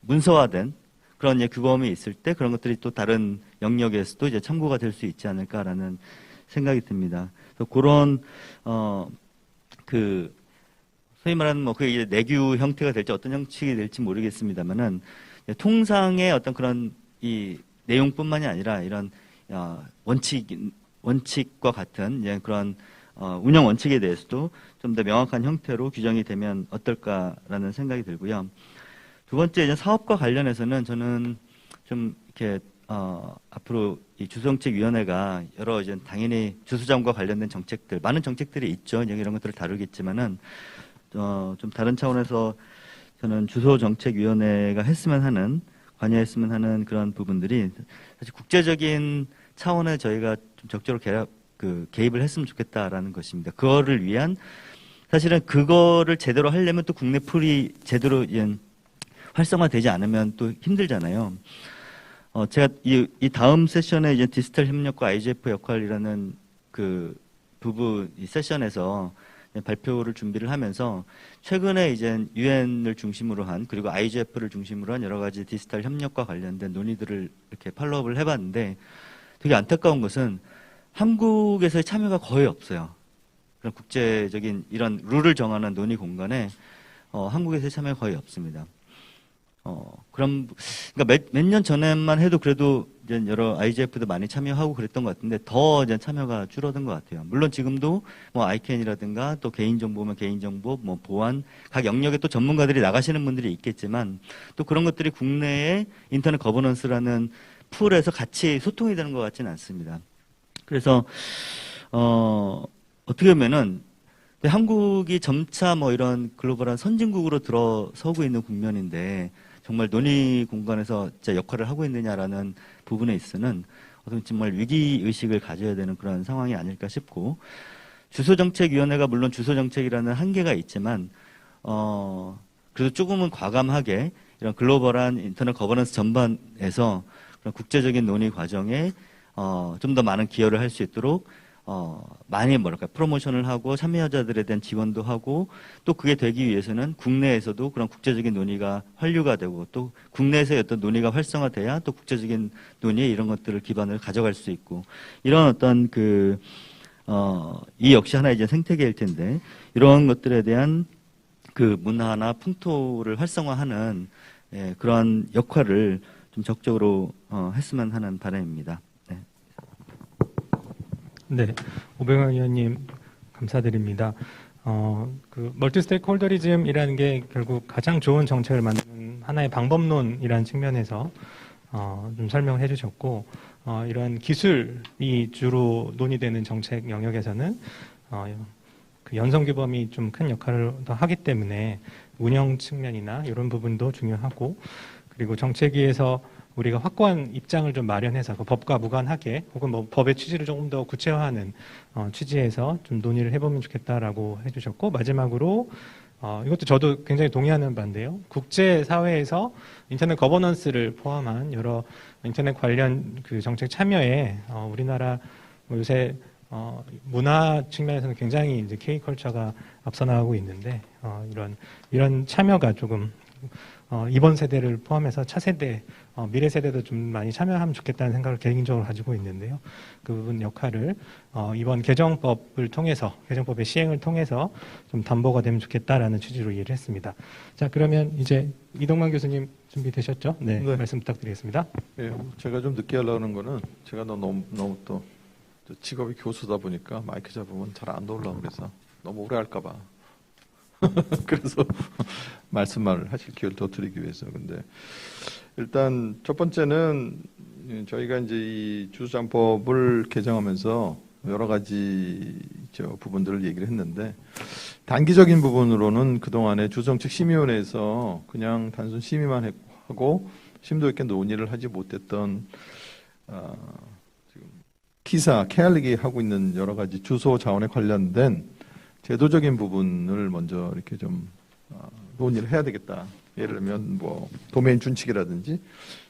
문서화된 그런 이제 규범이 있을 때 그런 것들이 또 다른 영역에서도 이제 참고가 될 수 있지 않을까라는 생각이 듭니다. 그래서 그런 그 소위 말하는 뭐 그게 이제 내규 형태가 될지 어떤 형식이 될지 모르겠습니다만은 통상의 어떤 그런 이 내용뿐만이 아니라 이런 원칙과 같은 이제 그런 운영 원칙에 대해서도 좀 더 명확한 형태로 규정이 되면 어떨까라는 생각이 들고요. 두 번째 이제 사업과 관련해서는 저는 좀 이렇게 앞으로 이 주소정책위원회가 여러 이제 당연히 주소장과 관련된 정책들 많은 정책들이 있죠. 이런 것들을 다루겠지만은 좀 다른 차원에서 저는 주소정책위원회가 했으면 하는 관여했으면 하는 그런 부분들이 사실 국제적인 차원에 저희가 좀 적극적으로 개입을 했으면 좋겠다라는 것입니다. 그거를 위한 사실은 그거를 제대로 하려면 또 국내 풀이 제대로 활성화되지 않으면 또 힘들잖아요. 제가 이 다음 세션에 이제 디지털 협력과 IGF 역할이라는 그 부분 이 세션에서 발표를 준비를 하면서 최근에 이제 유엔을 중심으로 한 그리고 IGF를 중심으로 한 여러 가지 디지털 협력과 관련된 논의들을 이렇게 팔로우업을 해봤는데 되게 안타까운 것은 한국에서의 참여가 거의 없어요. 그런 국제적인 이런 룰을 정하는 논의 공간에 한국에서의 참여가 거의 없습니다. 그러니까 몇 년 전에만 해도 그래도 이제 여러 IGF도 많이 참여하고 그랬던 것 같은데 더 이제 참여가 줄어든 것 같아요. 물론 지금도 뭐 ICAN이라든가 또 개인정보면 개인정보, 뭐 보안 각 영역에 또 전문가들이 나가시는 분들이 있겠지만 또 그런 것들이 국내의 인터넷 거버넌스라는 풀에서 같이 소통이 되는 것 같지는 않습니다. 그래서 어떻게 보면은 한국이 점차 뭐 이런 글로벌한 선진국으로 들어서고 있는 국면인데 정말 논의 공간에서 진짜 역할을 하고 있느냐라는 부분에 있어서는 어떤 정말 위기 의식을 가져야 되는 그런 상황이 아닐까 싶고 주소정책위원회가 물론 주소정책이라는 한계가 있지만 그래도 조금은 과감하게 이런 글로벌한 인터넷 거버넌스 전반에서 그런 국제적인 논의 과정에 좀 더 많은 기여를 할 수 있도록 많이 프로모션을 하고 참여자들에 대한 지원도 하고 또 그게 되기 위해서는 국내에서도 그런 국제적인 논의가 환류가 되고 또 국내에서의 어떤 논의가 활성화돼야 또 국제적인 논의에 이런 것들을 기반을 가져갈 수 있고 이런 어떤 이 역시 하나의 이제 생태계일 텐데 이런 것들에 대한 그 문화나 풍토를 활성화하는 그런 역할을 좀 적극적으로 했으면 하는 바람입니다. 네, 오병헌 의원님 감사드립니다. 그 멀티 스테이크홀더리즘이라는 게 결국 가장 좋은 정책을 만드는 하나의 방법론이라는 측면에서 좀 설명을 해주셨고 이러한 기술이 주로 논의되는 정책 영역에서는 그 연성규범이 좀 큰 역할을 더 하기 때문에 운영 측면이나 이런 부분도 중요하고 그리고 정책위에서 우리가 확고한 입장을 좀 마련해서 그 법과 무관하게 혹은 뭐 법의 취지를 조금 더 구체화하는 취지에서 좀 논의를 해보면 좋겠다라고 해주셨고 마지막으로 이것도 저도 굉장히 동의하는 바인데요. 국제사회에서 인터넷 거버넌스를 포함한 여러 인터넷 관련 그 정책 참여에 우리나라 뭐 요새 문화 측면에서는 굉장히 이제 K컬처가 앞서 나가고 있는데 이런 참여가 조금 이번 세대를 포함해서 차세대, 미래 세대도 좀 많이 참여하면 좋겠다는 생각을 개인적으로 가지고 있는데요. 그 부분 역할을 이번 개정법을 통해서, 개정법의 시행을 통해서 좀 담보가 되면 좋겠다라는 취지로 이해를 했습니다. 자, 그러면 이제 이동만 교수님 준비되셨죠? 네, 네. 말씀 부탁드리겠습니다. 예, 제가 좀 늦게 하려는 거는 제가 너무 또 직업이 교수다 보니까 마이크 잡으면 잘 안 나오려고 그래서 너무 오래 할까 봐. 그래서 말씀을 하실 기회를 더 드리기 위해서. 근데 일단 첫 번째는 저희가 이제 이 주소장법을 개정하면서 여러 가지 부분들을 얘기를 했는데 단기적인 부분으로는 그동안에 주소정책 심의위원회에서 그냥 단순 심의만 하고 심도 있게 논의를 하지 못했던 지금 키사, 케알릭이 하고 있는 여러 가지 주소 자원에 관련된 제도적인 부분을 먼저 이렇게 좀 논의를 해야 되겠다. 예를 들면 뭐 도메인 준칙이라든지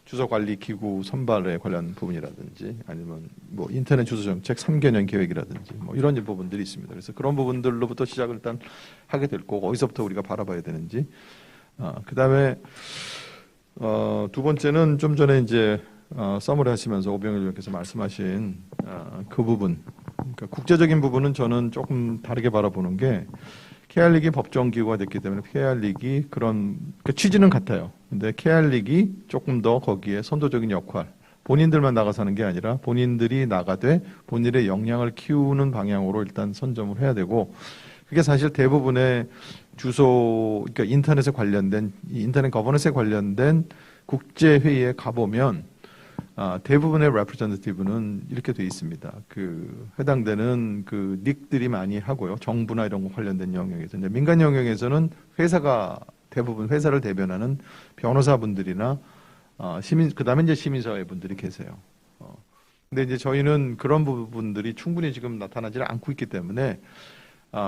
주소 관리 기구 선발에 관련 부분이라든지 아니면 뭐 인터넷 주소 정책 3개년 계획이라든지 뭐 이런 부분들이 있습니다. 그래서 그런 부분들로부터 시작을 일단 하게 될 거고 어디서부터 우리가 바라봐야 되는지 그다음에 두 번째는 좀 전에 이제 서머리 하시면서 오병일 의원께서 말씀하신 그 부분, 그러니까 국제적인 부분은 저는 조금 다르게 바라보는 게 KR리그이 법정기구가 됐기 때문에 KR리그이 그러니까 취지는 같아요. 근데 KR리그이 조금 더 거기에 선도적인 역할, 본인들만 나가서 하는 게 아니라 본인들이 나가되 본인의 역량을 키우는 방향으로 일단 선점을 해야 되고, 그게 사실 대부분의 그러니까 인터넷에 관련된, 인터넷 거버넌스에 관련된 국제회의에 가보면 대부분의 레프레젠테티브는 이렇게 돼 있습니다. 해당되는 닉들이 많이 하고요. 정부나 이런 거 관련된 영역에서. 이제 민간 영역에서는 대부분 회사를 대변하는 변호사분들이나 그다음에 이제 시민사회 분들이 계세요. 근데 이제 저희는 그런 부분들이 충분히 지금 나타나지 않고 있기 때문에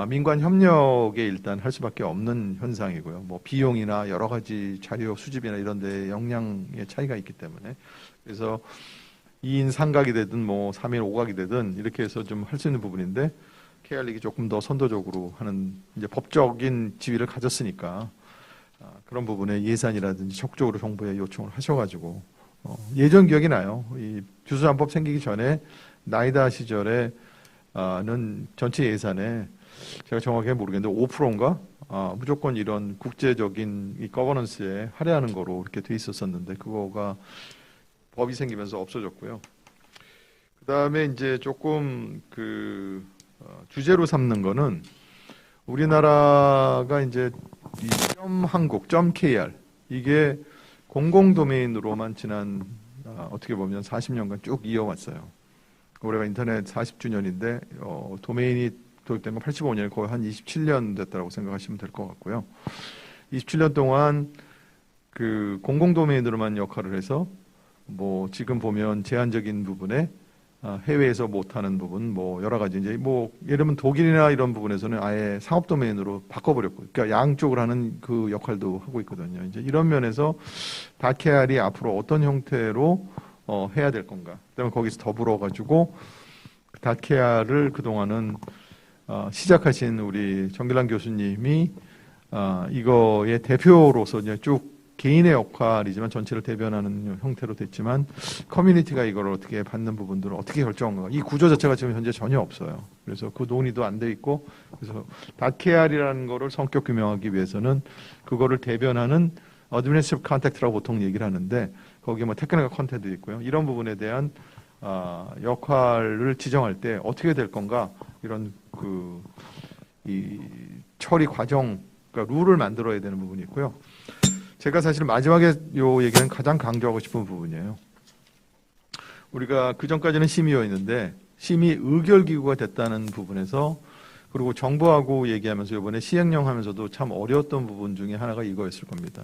민관 협력에 일단 할 수밖에 없는 현상이고요. 뭐 비용이나 여러 가지 자료 수집이나 이런 데 역량의 차이가 있기 때문에, 그래서 2인 상각이 되든 뭐 3인 5각이 되든 이렇게 해서 좀 할 수 있는 부분인데, KR리그이 조금 더 선도적으로 하는, 이제 법적인 지위를 가졌으니까 그런 부분에 예산이라든지 적극적으로 정부에 요청을 하셔가지고 예전 기억이 나요. 이 주소장법 생기기 전에 나이다 시절에는 전체 예산에 제가 정확하게 모르겠는데 5%인가 무조건 이런 국제적인 이 거버넌스에 할애하는 거로 이렇게 돼 있었었는데, 그거가 법이 생기면서 없어졌고요. 그 다음에 이제 조금 주제로 삼는 거는, 우리나라가 이제 이 .한국, .kr 이게 공공 도메인으로만 지난 어떻게 보면 40년간 쭉 이어왔어요. 올해가 인터넷 40주년인데 도메인이 도입된 건 85년, 거의 한 27년 됐다고 생각하시면 될 것 같고요. 27년 동안 공공 도메인으로만 역할을 해서 뭐 지금 보면 제한적인 부분에 해외에서 못하는 부분, 뭐 여러 가지 이제 뭐 예를 들면 독일이나 이런 부분에서는 아예 상업 도메인으로 바꿔버렸고, 그러니까 양쪽을 하는 그 역할도 하고 있거든요. 이제 이런 면에서 다케알이 앞으로 어떤 형태로 해야 될 건가. 그다음에 거기서 더불어 가지고 다케알을 그동안은 시작하신 우리 정길란 교수님이 이거의 대표로서 이제 쭉 개인의 역할이지만 전체를 대변하는 형태로 됐지만, 커뮤니티가 이걸 어떻게 받는 부분들을 어떻게 결정한가, 이 구조 자체가 지금 현재 전혀 없어요. 그래서 그 논의도 안 돼 있고, 그래서 다케알이라는 거를 성격 규명하기 위해서는 그거를 대변하는 어드미니스트리티브 컨택트라고 보통 얘기를 하는데, 거기에 뭐 테크니컬 컨택트도 있고요. 이런 부분에 대한 역할을 지정할 때 어떻게 될 건가, 이런 이 처리 과정, 그러니까 룰을 만들어야 되는 부분이 있고요. 제가 사실 마지막에 요 얘기는 가장 강조하고 싶은 부분이에요. 우리가 그 전까지는 심의였는데 심의 의결기구가 됐다는 부분에서, 그리고 정부하고 얘기하면서 이번에 시행령 하면서도 참 어려웠던 부분 중에 하나가 이거였을 겁니다.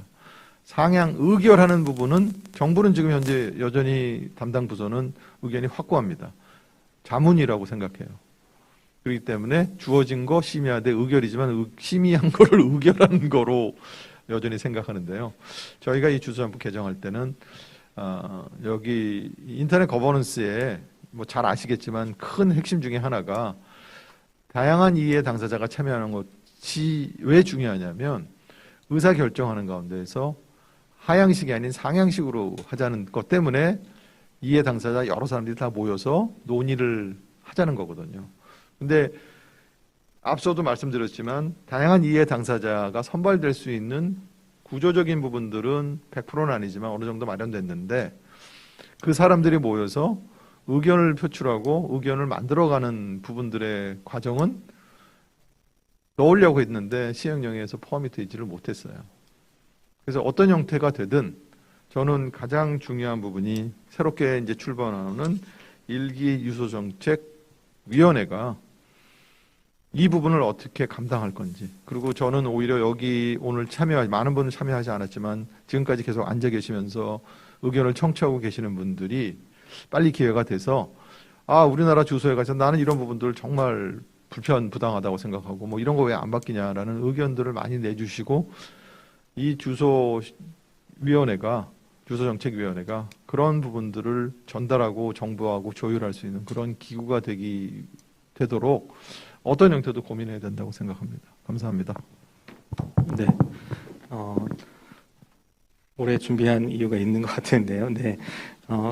상향 의결하는 부분은 정부는 지금 현재 여전히 담당 부서는 의견이 확고합니다. 자문이라고 생각해요. 그렇기 때문에 주어진 거 심의하되 의결이지만 심의한 거를 의결하는 거로 여전히 생각하는데요. 저희가 이 주소장법 개정할 때는 여기 인터넷 거버넌스에 뭐 잘 아시겠지만 큰 핵심 중에 하나가 다양한 이해 당사자가 참여하는 것이 왜 중요하냐면, 의사 결정하는 가운데에서 하향식이 아닌 상향식으로 하자는 것 때문에 이해 당사자 여러 사람들이 다 모여서 논의를 하자는 거거든요. 근데 앞서도 말씀드렸지만 다양한 이해 당사자가 선발될 수 있는 구조적인 부분들은 100%는 아니지만 어느 정도 마련됐는데, 그 사람들이 모여서 의견을 표출하고 의견을 만들어가는 부분들의 과정은 넣으려고 했는데 시행령에서 포함이 되지를 못했어요. 그래서 어떤 형태가 되든 저는 가장 중요한 부분이 새롭게 이제 출범하는 일기 유소정책위원회가 이 부분을 어떻게 감당할 건지, 그리고 저는 오히려 여기 오늘 많은 분들 참여하지 않았지만 지금까지 계속 앉아 계시면서 의견을 청취하고 계시는 분들이 빨리 기회가 돼서 우리나라 주소에 가서 나는 이런 부분들 정말 부당하다고 생각하고 뭐 이런 거 왜 안 바뀌냐라는 의견들을 많이 내주시고, 이 주소정책위원회가 그런 부분들을 전달하고 정부하고 조율할 수 있는 그런 기구가 되도록 어떤 형태도 고민해야 된다고 생각합니다. 감사합니다. 네. 오래 준비한 이유가 있는 것 같은데요. 네.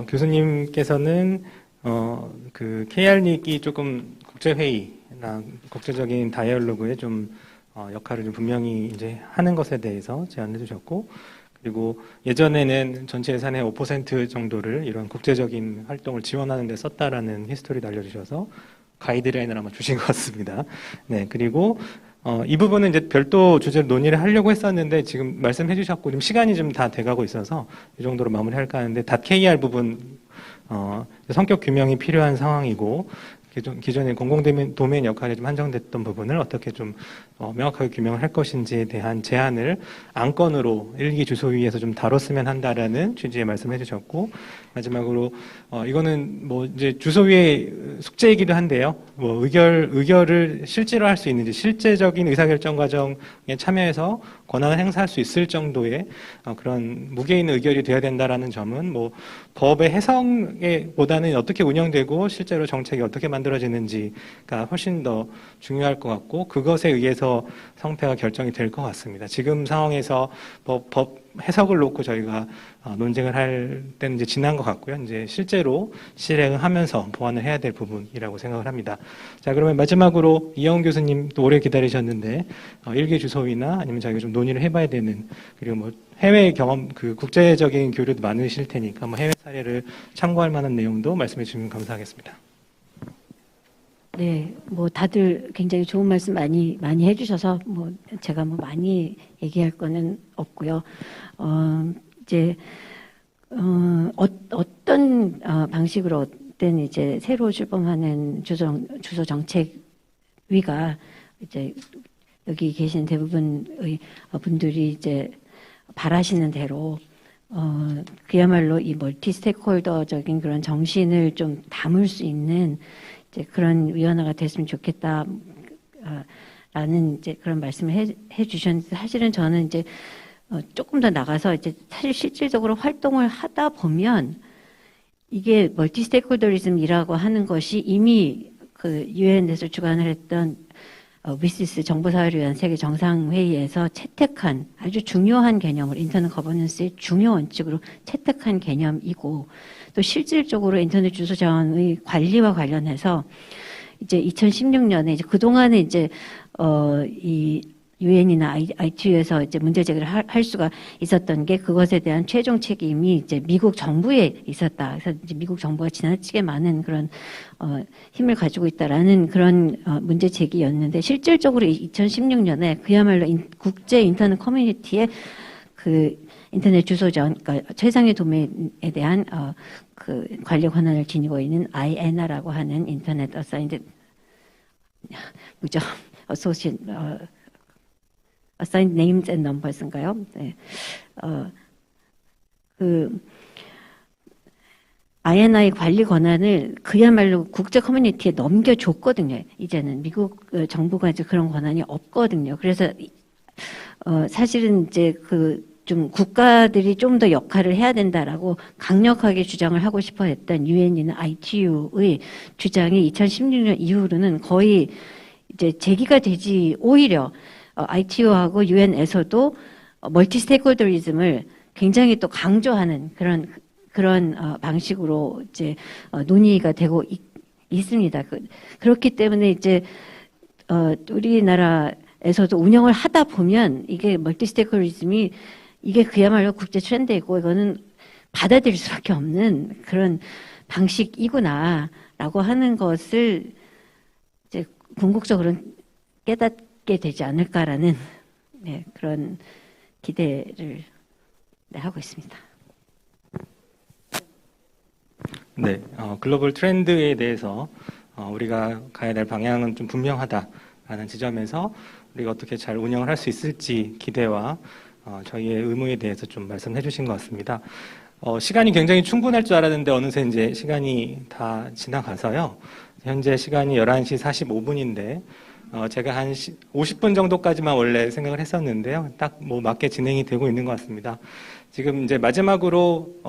교수님께서는 그 KR닉이 조금 국제회의나 국제적인 다이얼로그에 좀 역할을 좀 분명히 이제 하는 것에 대해서 제안해 주셨고, 그리고 예전에는 전체 예산의 5% 정도를 이런 국제적인 활동을 지원하는 데 썼다라는 히스토리를 알려주셔서 가이드라인을 아마 주신 것 같습니다. 네. 그리고 이 부분은 이제 별도 주제로 논의를 하려고 했었는데 지금 말씀해 주셨고 지금 시간이 좀 다 돼가고 있어서 이 정도로 마무리할까 하는데 .kr 부분 성격 규명이 필요한 상황이고 기존의 공공도메인 역할이 좀 한정됐던 부분을 어떻게 좀 명확하게 규명을 할 것인지에 대한 제안을 안건으로 일기 주소위에서 좀 다뤘으면 한다라는 취지의 말씀해 주셨고, 마지막으로 이거는 뭐 이제 주소위의 숙제이기도 한데요. 뭐 의결을 실제로 할 수 있는지, 실제적인 의사결정 과정에 참여해서 권한을 행사할 수 있을 정도의 그런 무게 있는 의결이 되어야 된다라는 점은 뭐 법의 해석보다는 어떻게 운영되고 실제로 정책이 어떻게 만들어지는지가 훨씬 더 중요할 것 같고, 그것에 의해서 성패가 결정이 될 것 같습니다. 지금 상황에서 법 해석을 놓고 저희가 논쟁을 할 때는 이제 지난 것 같고요. 이제 실제로 실행을 하면서 보완을 해야 될 부분이라고 생각을 합니다. 자, 그러면 마지막으로 이영훈 교수님 또 오래 기다리셨는데 일기 주소위나 아니면 저희가 좀 논의를 해봐야 되는, 그리고 뭐 해외 경험, 그 국제적인 교류도 많으실 테니까 뭐 해외 사례를 참고할 만한 내용도 말씀해 주시면 감사하겠습니다. 네, 뭐 다들 굉장히 좋은 말씀 많이 해주셔서 뭐 제가 뭐 많이 얘기할 거는 없고요. 이제 어떤 방식으로 어떤 이제 새로 출범하는 주소 정책위가 이제 여기 계신 대부분의 분들이 이제 바라시는 대로 그야말로 이 멀티 스테이크홀더적인 그런 정신을 좀 담을 수 있는 이제 그런 위원회가 됐으면 좋겠다 라는 이제 그런 말씀을 해 주셨는데, 사실은 저는 이제 조금 더 나가서 이제 사실 실질적으로 활동을 하다 보면 이게 멀티 스테이크홀더리즘이라고 하는 것이 이미 그 유엔에서 주관을 했던 위시스 정보사회위원 세계 정상회의에서 채택한 아주 중요한 개념을 인터넷 거버넌스의 중요 원칙으로 채택한 개념이고, 또 실질적으로 인터넷 주소 자원의 관리와 관련해서 이제 2016년에 이제 그동안에 이제 이 유엔이나 ITU에서 이제 문제 제기를 할 수가 있었던 게 그것에 대한 최종 책임이 이제 미국 정부에 있었다. 그래서 이제 미국 정부가 지나치게 많은 그런 힘을 가지고 있다라는 그런 문제 제기였는데, 실질적으로 2016년에 그야말로 국제 인터넷 커뮤니티의 그 인터넷 주소전, 그러니까 최상위 도메인에 대한 그 관리 권한을 지니고 있는 INR라고 하는 인터넷 어사인드 뭐죠? Assigned Names and Numbers인가요? 네. 그 INI 관리 권한을 그야말로 국제 커뮤니티에 넘겨줬거든요. 이제는 미국 정부가 이제 그런 권한이 없거든요. 그래서 사실은 이제 그 좀 국가들이 좀 더 역할을 해야 된다라고 강력하게 주장을 하고 싶어 했던 유엔이나 ITU의 주장이 2016년 이후로는 거의 이제 제기가 되지, 오히려 ITU하고 유엔에서도 멀티 스테이크홀더리즘을 굉장히 또 강조하는 그런 방식으로 이제 논의가 되고 있습니다. 그렇기 때문에 이제 우리나라에서도 운영을 하다 보면 이게 멀티 스테이크홀더리즘이 이게 그야말로 국제 트렌드이고 이거는 받아들일 수밖에 없는 그런 방식이구나라고 하는 것을 이제 궁극적으로 깨닫게 되지 않을까라는 그런 기대를 하고 있습니다. 네, 글로벌 트렌드에 대해서 우리가 가야 될 방향은 좀 분명하다라는 지점에서 우리가 어떻게 잘 운영을 할 수 있을지 기대와 저희의 의무에 대해서 좀 말씀해 주신 것 같습니다. 시간이 굉장히 충분할 줄 알았는데 어느새 이제 시간이 다 지나가서요. 현재 시간이 11시 45분인데 제가 한 50분 정도까지만 원래 생각을 했었는데요. 딱 뭐 맞게 진행이 되고 있는 것 같습니다. 지금 이제 마지막으로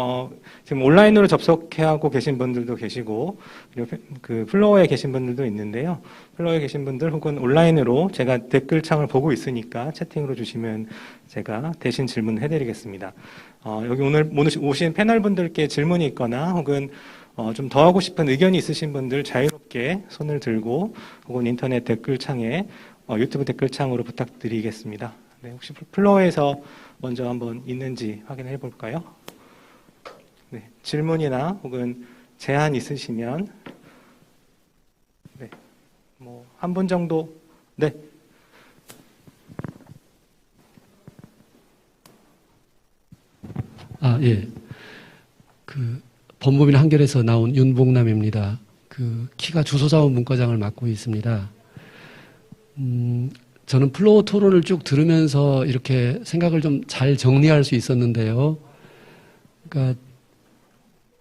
지금 온라인으로 접속하고 계신 분들도 계시고 그리고 그 플로어에 계신 분들도 있는데요. 플로어에 계신 분들 혹은 온라인으로 제가 댓글창을 보고 있으니까 채팅으로 주시면 제가 대신 질문을 해드리겠습니다. 여기 오늘 오신 패널 분들께 질문이 있거나 혹은 좀 더 하고 싶은 의견이 있으신 분들 자유롭게 손을 들고 혹은 인터넷 댓글창에 유튜브 댓글창으로 부탁드리겠습니다. 네, 혹시 플로어에서 먼저 한번 있는지 확인해 볼까요? 네, 질문이나 혹은 제안 있으시면 네, 뭐 한 분 정도 네. 예. 법무빈 한결에서 나온 윤봉남입니다. 키가 주소자원문과장을 맡고 있습니다. 저는 플로어 토론을 쭉 들으면서 이렇게 생각을 좀 잘 정리할 수 있었는데요. 그러니까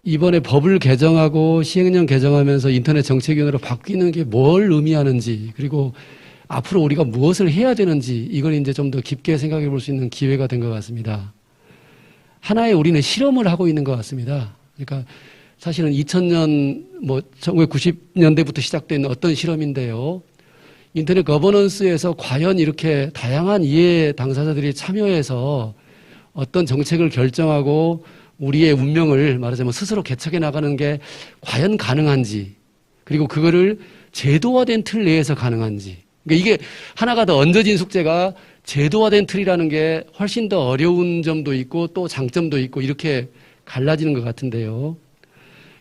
이번에 법을 개정하고 시행령 개정하면서 인터넷 정책위원회로 바뀌는 게 뭘 의미하는지, 그리고 앞으로 우리가 무엇을 해야 되는지, 이걸 이제 좀 더 깊게 생각해 볼 수 있는 기회가 된 것 같습니다. 하나의 우리는 실험을 하고 있는 것 같습니다. 그러니까 사실은 2000년, 1990년대부터 시작된 어떤 실험인데요. 인터넷 거버넌스에서 과연 이렇게 다양한 이해 당사자들이 참여해서 어떤 정책을 결정하고 우리의 운명을 말하자면 스스로 개척해 나가는 게 과연 가능한지, 그리고 그거를 제도화된 틀 내에서 가능한지. 그러니까 이게 하나가 더 얹어진 숙제가 제도화된 틀이라는 게 훨씬 더 어려운 점도 있고 또 장점도 있고 이렇게 갈라지는 것 같은데요.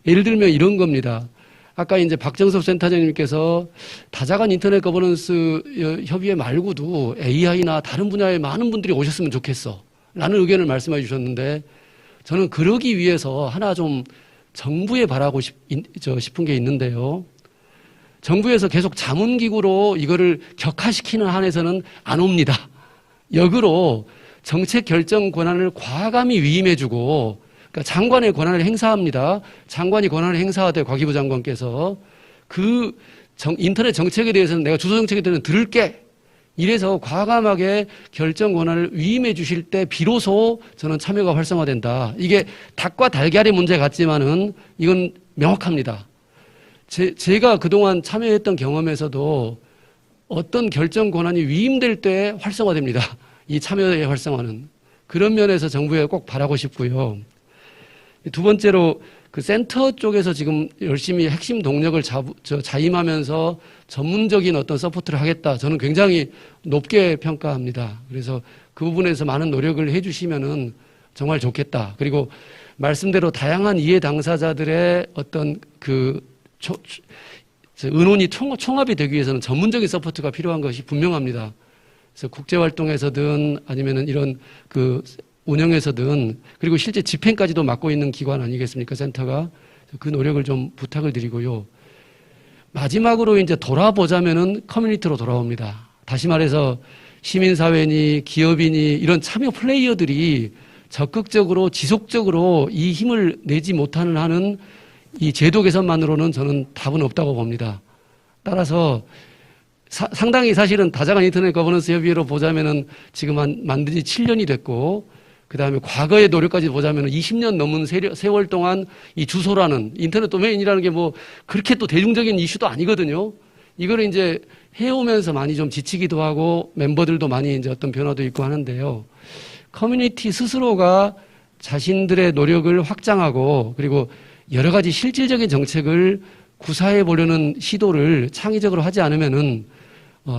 예를 들면 이런 겁니다. 아까 이제 박정섭 센터장님께서 다자간 인터넷 거버넌스 협의회 말고도 AI나 다른 분야의 많은 분들이 오셨으면 좋겠어 라는 의견을 말씀해 주셨는데, 저는 그러기 위해서 하나 좀 정부에 바라고 싶은 게 있는데요. 정부에서 계속 자문기구로 이거를 격화시키는 한에서는 안 옵니다. 역으로 정책 결정 권한을 과감히 위임해주고, 그러니까 장관의 권한을 행사합니다. 장관이 권한을 행사하되 과기부 장관께서 인터넷 정책에 대해서는 내가 주소 정책에 대해서는 들을게. 이래서 과감하게 결정 권한을 위임해 주실 때 비로소 저는 참여가 활성화된다. 이게 닭과 달걀의 문제 같지만은 이건 명확합니다. 제가 그동안 참여했던 경험에서도 어떤 결정 권한이 위임될 때 활성화됩니다. 이 참여의 활성화는. 그런 면에서 정부에 꼭 바라고 싶고요. 두 번째로 그 센터 쪽에서 지금 열심히 핵심 동력을 자임하면서 전문적인 어떤 서포트를 하겠다. 저는 굉장히 높게 평가합니다. 그래서 그 부분에서 많은 노력을 해주시면은 정말 좋겠다. 그리고 말씀대로 다양한 이해 당사자들의 어떤 의논이 총합이 되기 위해서는 전문적인 서포트가 필요한 것이 분명합니다. 그래서 국제활동에서든 아니면은 이런 운영에서든, 그리고 실제 집행까지도 맡고 있는 기관 아니겠습니까, 센터가. 그 노력을 좀 부탁을 드리고요. 마지막으로 이제 돌아보자면은 커뮤니티로 돌아옵니다. 다시 말해서 시민사회니 기업이니 이런 참여 플레이어들이 적극적으로 지속적으로 이 힘을 내지 못하는 한은 이 제도 개선만으로는 저는 답은 없다고 봅니다. 따라서 상당히 사실은 다자간 인터넷 거버넌스 협의회로 보자면은 지금 만든 지 7년이 됐고, 그 다음에 과거의 노력까지 보자면 20년 넘은 세월 동안 이 주소라는 인터넷 도메인이라는 게 뭐 그렇게 또 대중적인 이슈도 아니거든요. 이거를 이제 해오면서 많이 좀 지치기도 하고 멤버들도 많이 이제 어떤 변화도 있고 하는데요. 커뮤니티 스스로가 자신들의 노력을 확장하고 그리고 여러 가지 실질적인 정책을 구사해 보려는 시도를 창의적으로 하지 않으면은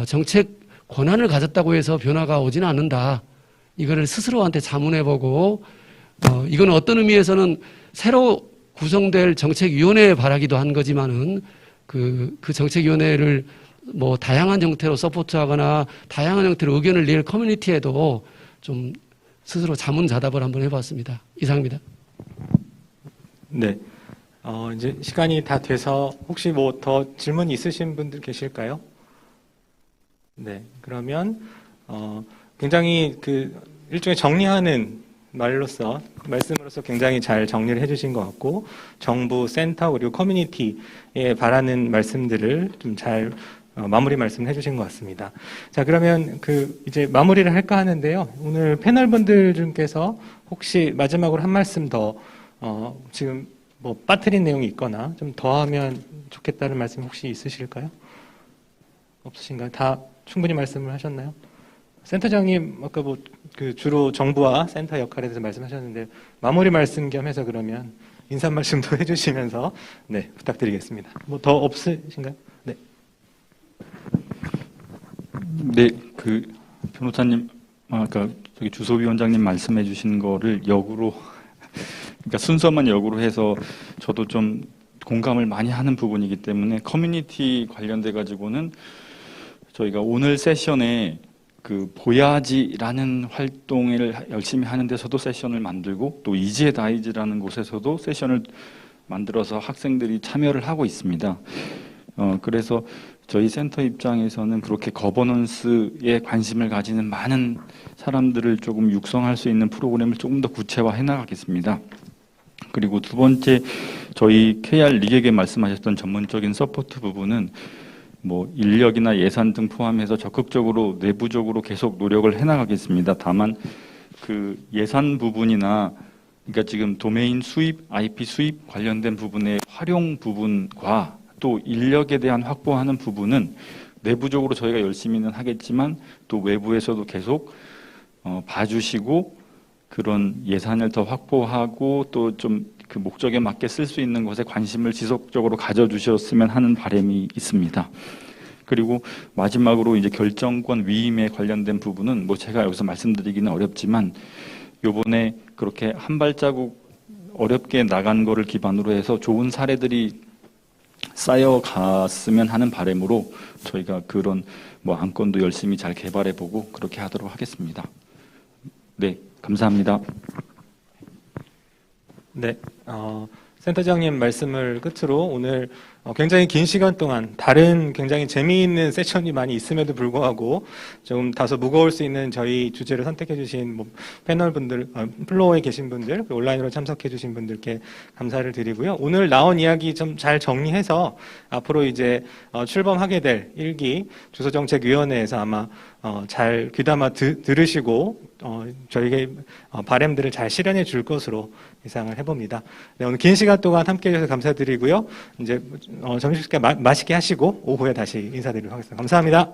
정책 권한을 가졌다고 해서 변화가 오지는 않는다. 이거를 스스로한테 자문해보고, 이건 어떤 의미에서는 새로 구성될 정책위원회에 바라기도 한 거지만은 그 정책위원회를 뭐 다양한 형태로 서포트하거나 다양한 형태로 의견을 낼 커뮤니티에도 좀 스스로 자문자답을 한번 해봤습니다. 이상입니다. 네. 이제 시간이 다 돼서 혹시 뭐 더 질문 있으신 분들 계실까요? 네. 그러면, 굉장히 일종의 정리하는 말씀으로서 굉장히 잘 정리를 해주신 것 같고, 정부, 센터, 그리고 커뮤니티에 바라는 말씀들을 좀 잘 마무리 말씀을 해주신 것 같습니다. 자, 그러면 이제 마무리를 할까 하는데요. 오늘 패널분들 중에서 혹시 마지막으로 한 말씀 더 지금 뭐 빠뜨린 내용이 있거나 좀 더하면 좋겠다는 말씀 혹시 있으실까요? 없으신가요? 다 충분히 말씀을 하셨나요? 센터장님 아까 뭐 주로 정부와 센터 역할에 대해서 말씀하셨는데 마무리 말씀 겸해서 그러면 인사 말씀도 해주시면서 네 부탁드리겠습니다. 뭐 더 없으신가요? 네. 네, 변호사님 아까 저기 주소위원장님 말씀해주신 거를 역으로 그러니까 순서만 역으로 해서 저도 좀 공감을 많이 하는 부분이기 때문에 커뮤니티 관련돼 가지고는 저희가 오늘 세션에 보야지라는 활동을 열심히 하는 데서도 세션을 만들고 또 이지에 다이지라는 곳에서도 세션을 만들어서 학생들이 참여를 하고 있습니다. 그래서 저희 센터 입장에서는 그렇게 거버넌스에 관심을 가지는 많은 사람들을 조금 육성할 수 있는 프로그램을 조금 더 구체화해 나가겠습니다. 그리고 두 번째, 저희 KR 리객에 말씀하셨던 전문적인 서포트 부분은 뭐 인력이나 예산 등 포함해서 적극적으로 내부적으로 계속 노력을 해나가겠습니다. 다만 예산 부분이나 그러니까 지금 도메인 수입, IP 수입 관련된 부분의 활용 부분과 또 인력에 대한 확보하는 부분은 내부적으로 저희가 열심히는 하겠지만 또 외부에서도 계속 봐주시고 그런 예산을 더 확보하고 또 좀 목적에 맞게 쓸 수 있는 것에 관심을 지속적으로 가져주셨으면 하는 바람이 있습니다. 그리고 마지막으로 이제 결정권 위임에 관련된 부분은 뭐 제가 여기서 말씀드리기는 어렵지만 요번에 그렇게 한 발자국 어렵게 나간 거를 기반으로 해서 좋은 사례들이 쌓여갔으면 하는 바람으로 저희가 그런 뭐 안건도 열심히 잘 개발해보고 그렇게 하도록 하겠습니다. 네, 감사합니다. 네, 센터장님 말씀을 끝으로 오늘 굉장히 긴 시간 동안 다른 굉장히 재미있는 세션이 많이 있음에도 불구하고 좀 다소 무거울 수 있는 저희 주제를 선택해 주신 뭐 패널분들, 플로어에 계신 분들, 온라인으로 참석해 주신 분들께 감사를 드리고요. 오늘 나온 이야기 좀 잘 정리해서 앞으로 이제 출범하게 될 1기 주소정책위원회에서 아마 잘 귀담아 들으시고 저희의 바람들을 잘 실현해 줄 것으로 예상을 해봅니다. 네, 오늘 긴 시간 동안 함께 해주셔서 감사드리고요. 이제 점심시간 맛있게 하시고 오후에 다시 인사드리도록 하겠습니다. 감사합니다.